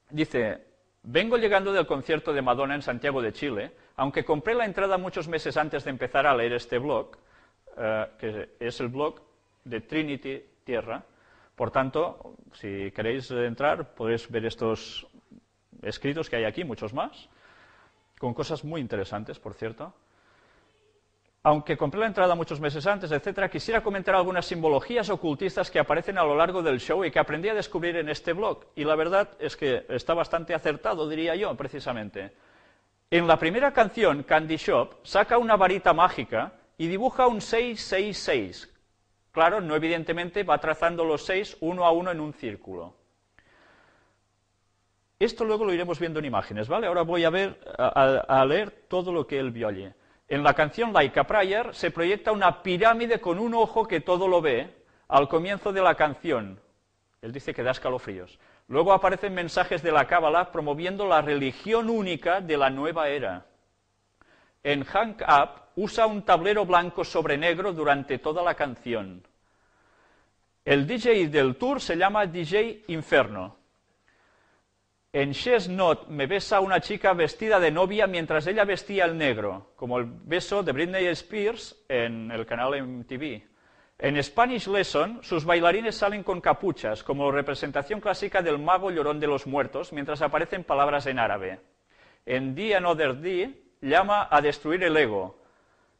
Dice: vengo llegando del concierto de Madonna en Santiago de Chile, aunque compré la entrada muchos meses antes de empezar a leer este blog, que es el blog de Trinity Tierra. Por tanto, si queréis entrar, podéis ver estos escritos que hay aquí, muchos más, con cosas muy interesantes, por cierto. Aunque compré la entrada muchos meses antes, etcétera, quisiera comentar algunas simbologías ocultistas que aparecen a lo largo del show y que aprendí a descubrir en este blog. Y la verdad es que está bastante acertado, diría yo, precisamente. En la primera canción, Candy Shop, saca una varita mágica y dibuja un 666. Claro, no evidentemente va trazando los 6 uno a uno en un círculo. Esto luego lo iremos viendo en imágenes, ¿vale? Ahora voy a leer todo lo que él vio allí. En la canción Like a Prayer se proyecta una pirámide con un ojo que todo lo ve al comienzo de la canción. Él dice que da escalofríos. Luego aparecen mensajes de la Cábala promoviendo la religión única de la nueva era. En Hang Up usa un tablero blanco sobre negro durante toda la canción. El DJ del tour se llama DJ Inferno. En She's Not me besa una chica vestida de novia mientras ella vestía el negro, como el beso de Britney Spears en el canal MTV. En Spanish Lesson, sus bailarines salen con capuchas, como representación clásica del mago llorón de los muertos, mientras aparecen palabras en árabe. En The Another Day, llama a destruir el ego.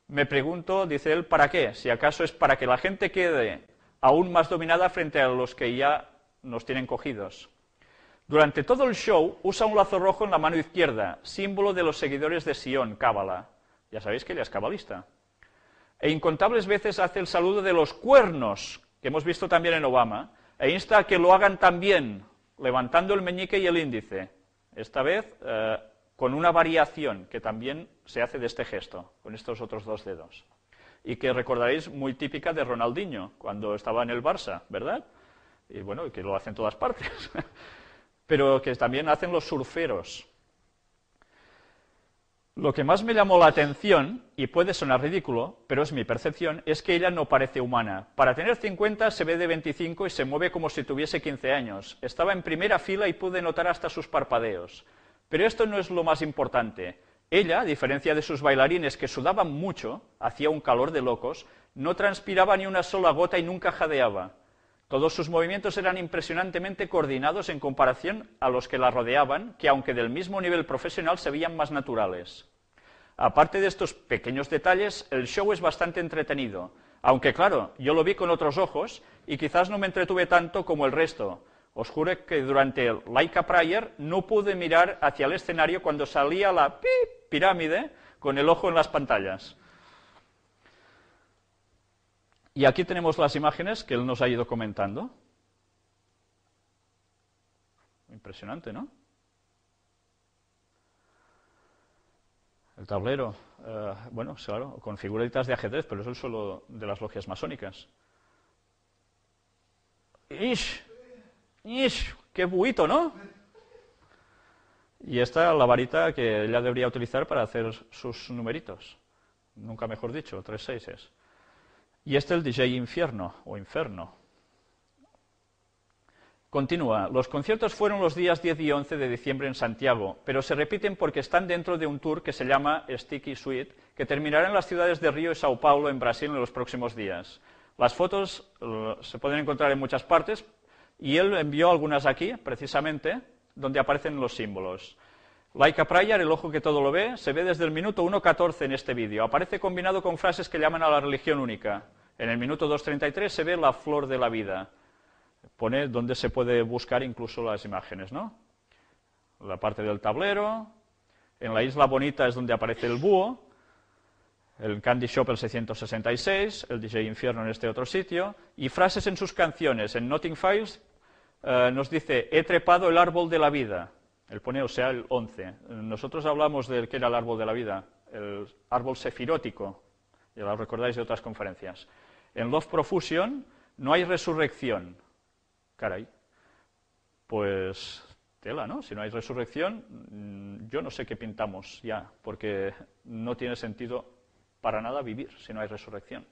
Me pregunto, dice él, ¿para qué? Si acaso es para que la gente quede aún más dominada frente a los que ya nos tienen cogidos. Durante todo el show usa un lazo rojo en la mano izquierda, símbolo de los seguidores de Sion, Cábala. Ya sabéis que ella es cabalista. E incontables veces hace el saludo de los cuernos, que hemos visto también en Obama, e insta a que lo hagan también, levantando el meñique y el índice. Esta vez con una variación que también se hace de este gesto, con estos otros dos dedos. Y que recordaréis muy típica de Ronaldinho, cuando estaba en el Barça, ¿verdad? Y bueno, que lo hace en todas partes. Pero que también hacen los surferos. Lo que más me llamó la atención, y puede sonar ridículo, pero es mi percepción, es que ella no parece humana. Para tener 50 se ve de 25 y se mueve como si tuviese 15 años. Estaba en primera fila y pude notar hasta sus parpadeos. Pero esto no es lo más importante. Ella, a diferencia de sus bailarines que sudaban mucho, hacía un calor de locos, no transpiraba ni una sola gota y nunca jadeaba. Todos sus movimientos eran impresionantemente coordinados en comparación a los que la rodeaban, que aunque del mismo nivel profesional se veían más naturales. Aparte de estos pequeños detalles, el show es bastante entretenido, aunque claro, yo lo vi con otros ojos y quizás no me entretuve tanto como el resto. Os juro que durante el Like a Prayer no pude mirar hacia el escenario cuando salía la pirámide con el ojo en las pantallas. Y aquí tenemos las imágenes que él nos ha ido comentando. Impresionante, ¿no? El tablero, bueno, claro, con figuritas de ajedrez, pero eso es solo de las logias masónicas. ¡Ish! ¡Ish! ¡Qué buito!, ¿no? Y esta la varita que ella debería utilizar para hacer sus numeritos. Nunca mejor dicho, 3 seises. Y este es el DJ Infierno, o Inferno. Continúa. Los conciertos fueron los días 10 y 11 de diciembre en Santiago, pero se repiten porque están dentro de un tour que se llama Sticky Sweet, que terminará en las ciudades de Río y Sao Paulo, en Brasil, en los próximos días. Las fotos se pueden encontrar en muchas partes, y él envió algunas aquí, precisamente, donde aparecen los símbolos. Like a Prayer, el ojo que todo lo ve, se ve desde el minuto 1:14 en este vídeo. Aparece combinado con frases que llaman a la religión única. En el minuto 2:33 se ve la flor de la vida. Pone donde se puede buscar incluso las imágenes, ¿no? La parte del tablero. En la Isla Bonita es donde aparece el búho. El Candy Shop el 666. El DJ Infierno en este otro sitio. Y frases en sus canciones. En Notting Files nos dice: he trepado el árbol de la vida. Él pone, o sea, el 11. Nosotros hablamos del que era el árbol de la vida, el árbol sefirótico, ya lo recordáis de otras conferencias. En Love Profusion no hay resurrección. Caray, pues tela, ¿no? Si no hay resurrección, yo no sé qué pintamos ya, porque no tiene sentido para nada vivir si no hay resurrección.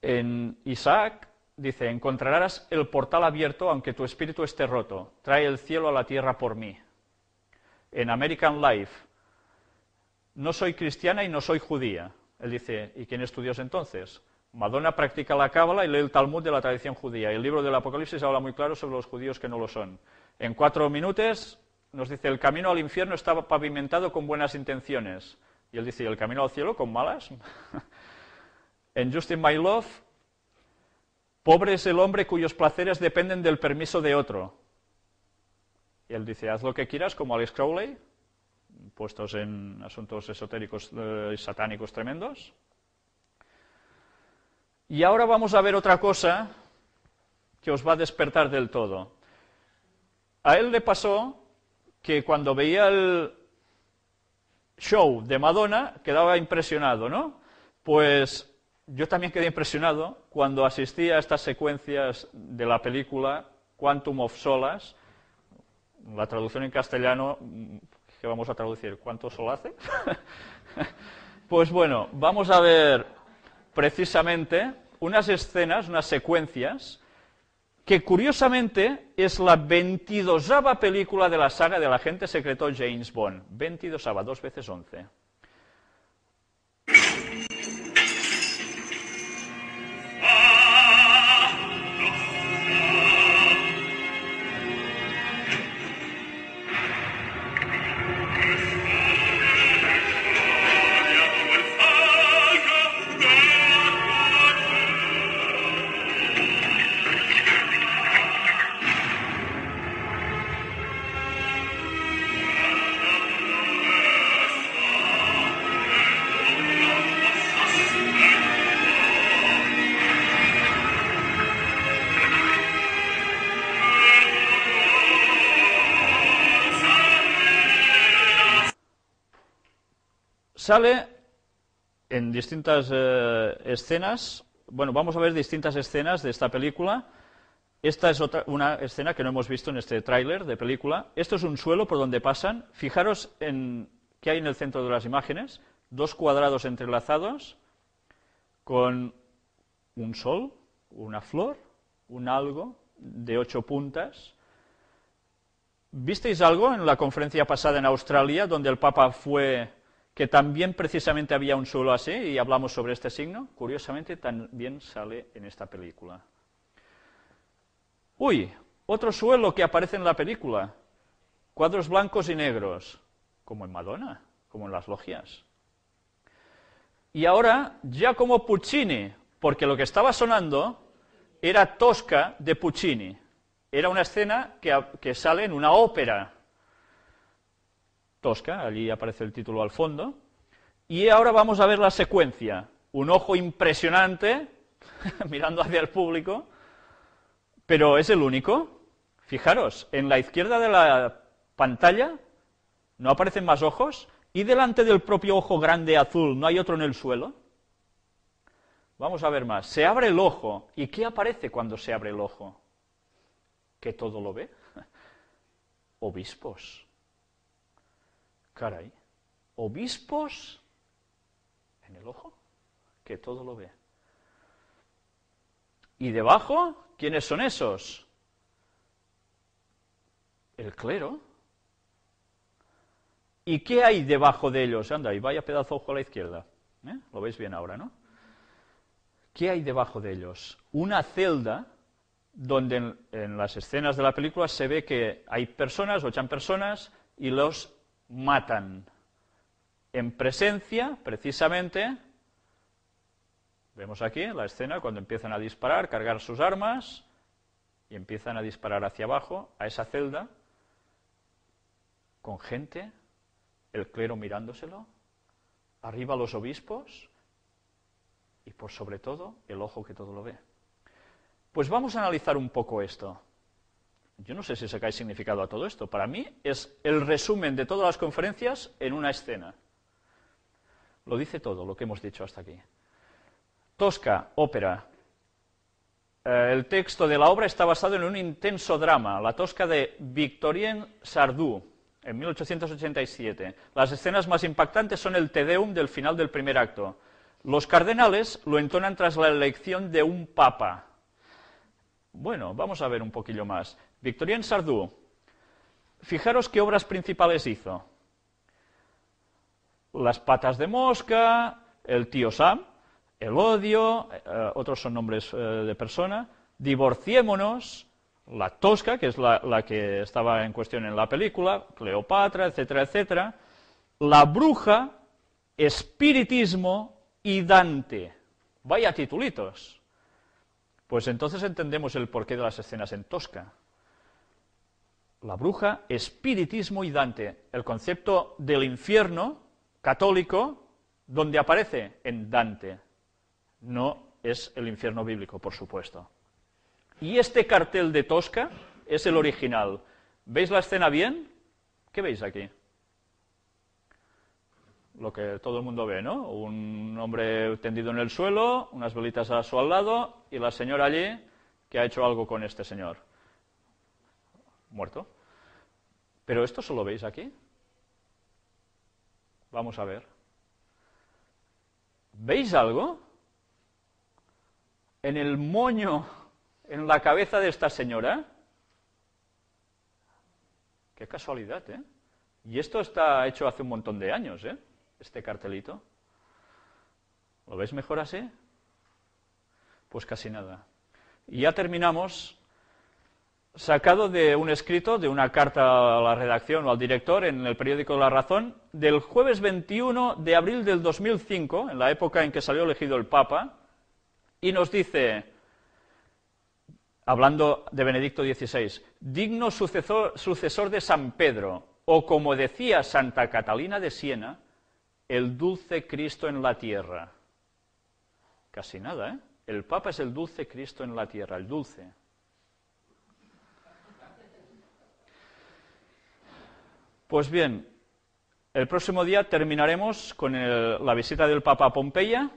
En Isaac dice: encontrarás el portal abierto aunque tu espíritu esté roto. Trae el cielo a la tierra por mí. En American Life: no soy cristiana y no soy judía. Él dice: ¿y quién es tu Dios entonces? Madonna practica la cábala y lee el Talmud de la tradición judía. Y el libro del Apocalipsis habla muy claro sobre los judíos que no lo son. En 4 minutos nos dice: el camino al infierno está pavimentado con buenas intenciones. Y él dice: ¿y el camino al cielo con malas? En Justin My Love: pobre es el hombre cuyos placeres dependen del permiso de otro. Y él dice: haz lo que quieras, como Alex Crowley, puestos en asuntos esotéricos y satánicos tremendos. Y ahora vamos a ver otra cosa que os va a despertar del todo. a él le pasó que cuando veía el show de Madonna quedaba impresionado, ¿no? Pues yo también quedé impresionado cuando asistí a estas secuencias de la película Quantum of Solace. La traducción en castellano, ¿qué vamos a traducir? ¿Cuánto solace? Pues bueno, vamos a ver precisamente unas escenas, unas secuencias, que curiosamente es la 22ª película de la saga del agente secreto James Bond. 22ª, 2 veces 11. Sale en distintas escenas, bueno, vamos a ver distintas escenas de esta película. Esta es una escena que no hemos visto en este tráiler de película. Esto es un suelo por donde pasan. Fijaros en qué hay en el centro de las imágenes. 2 cuadrados entrelazados con un sol, una flor, un algo de 8 puntas. ¿Visteis algo en la conferencia pasada en Australia donde el Papa fue, que también precisamente había un suelo así y hablamos sobre este signo? Curiosamente también sale en esta película. Uy, otro suelo que aparece en la película. Cuadros blancos y negros, como en Madonna, como en las logias. Y ahora, Giacomo Puccini, porque lo que estaba sonando era Tosca de Puccini. Era una escena que sale en una ópera. Tosca, allí aparece el título al fondo. Y ahora vamos a ver la secuencia. Un ojo impresionante, mirando hacia el público, pero es el único. Fijaros, en la izquierda de la pantalla no aparecen más ojos, y delante del propio ojo grande azul no hay otro en el suelo. Vamos a ver más. Se abre el ojo. ¿Y qué aparece cuando se abre el ojo? ¿Que todo lo ve? Obispos. Caray. ¿Obispos en el ojo? Que todo lo ve. ¿Y debajo? ¿Quiénes son esos? El clero. ¿Y qué hay debajo de ellos? Anda, y vaya pedazo de ojo a la izquierda. Lo veis bien ahora, ¿no? ¿Qué hay debajo de ellos? Una celda donde en las escenas de la película se ve que hay personas, 8 personas, y los matan. En presencia, precisamente, vemos aquí la escena cuando empiezan a disparar, cargar sus armas, y empiezan a disparar hacia abajo, a esa celda, con gente, el clero mirándoselo, arriba los obispos, y por sobre todo, el ojo que todo lo ve. Pues vamos a analizar un poco esto. Yo no sé si sacáis significado a todo esto. Para mí es el resumen de todas las conferencias en una escena. Lo dice todo lo que hemos dicho hasta aquí. Tosca, ópera. El texto de la obra está basado en un intenso drama, la Tosca de Victorien Sardou, en 1887. Las escenas más impactantes son el Te Deum del final del primer acto. Los cardenales lo entonan tras la elección de un papa. Bueno, vamos a ver un poquillo más. Victorien Sardou, fijaros qué obras principales hizo. Las patas de mosca, el tío Sam, el odio, otros son nombres de persona, divorciémonos, la Tosca, que es la que estaba en cuestión en la película, Cleopatra, etcétera, etcétera, la bruja, espiritismo y Dante. Vaya titulitos. Pues entonces entendemos el porqué de las escenas en Tosca. La bruja, espiritismo y Dante. El concepto del infierno católico, donde aparece en Dante. No es el infierno bíblico, por supuesto. Y este cartel de Tosca es el original. ¿Veis la escena bien? ¿Qué veis aquí? Lo que todo el mundo ve, ¿no? Un hombre tendido en el suelo, unas velitas a su lado y la señora allí que ha hecho algo con este señor. Muerto. ¿Pero esto solo veis aquí? Vamos a ver. ¿Veis algo? En el moño, en la cabeza de esta señora. Qué casualidad, ¿eh? Y esto está hecho hace un montón de años, ¿eh? Este cartelito. ¿Lo veis mejor así? Pues casi nada. Y ya terminamos, sacado de un escrito, de una carta a la redacción o al director en el periódico La Razón, del jueves 21 de abril del 2005, en la época en que salió elegido el Papa, y nos dice, hablando de Benedicto XVI, digno sucesor de San Pedro, o como decía Santa Catalina de Siena, el dulce Cristo en la tierra. Casi nada, ¿eh? El Papa es el dulce Cristo en la tierra, el dulce. Pues bien, el próximo día terminaremos con la visita del Papa a Pompeya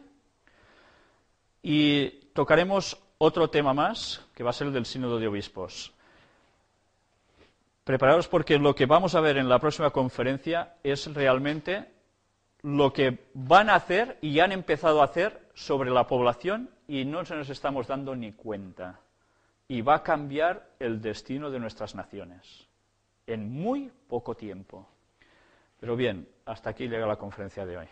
y tocaremos otro tema más, que va a ser el del Sínodo de Obispos. Preparaos porque lo que vamos a ver en la próxima conferencia es realmente lo que van a hacer y han empezado a hacer sobre la población y no se nos estamos dando ni cuenta. Y va a cambiar el destino de nuestras naciones en muy poco tiempo. Pero bien, hasta aquí llega la conferencia de hoy.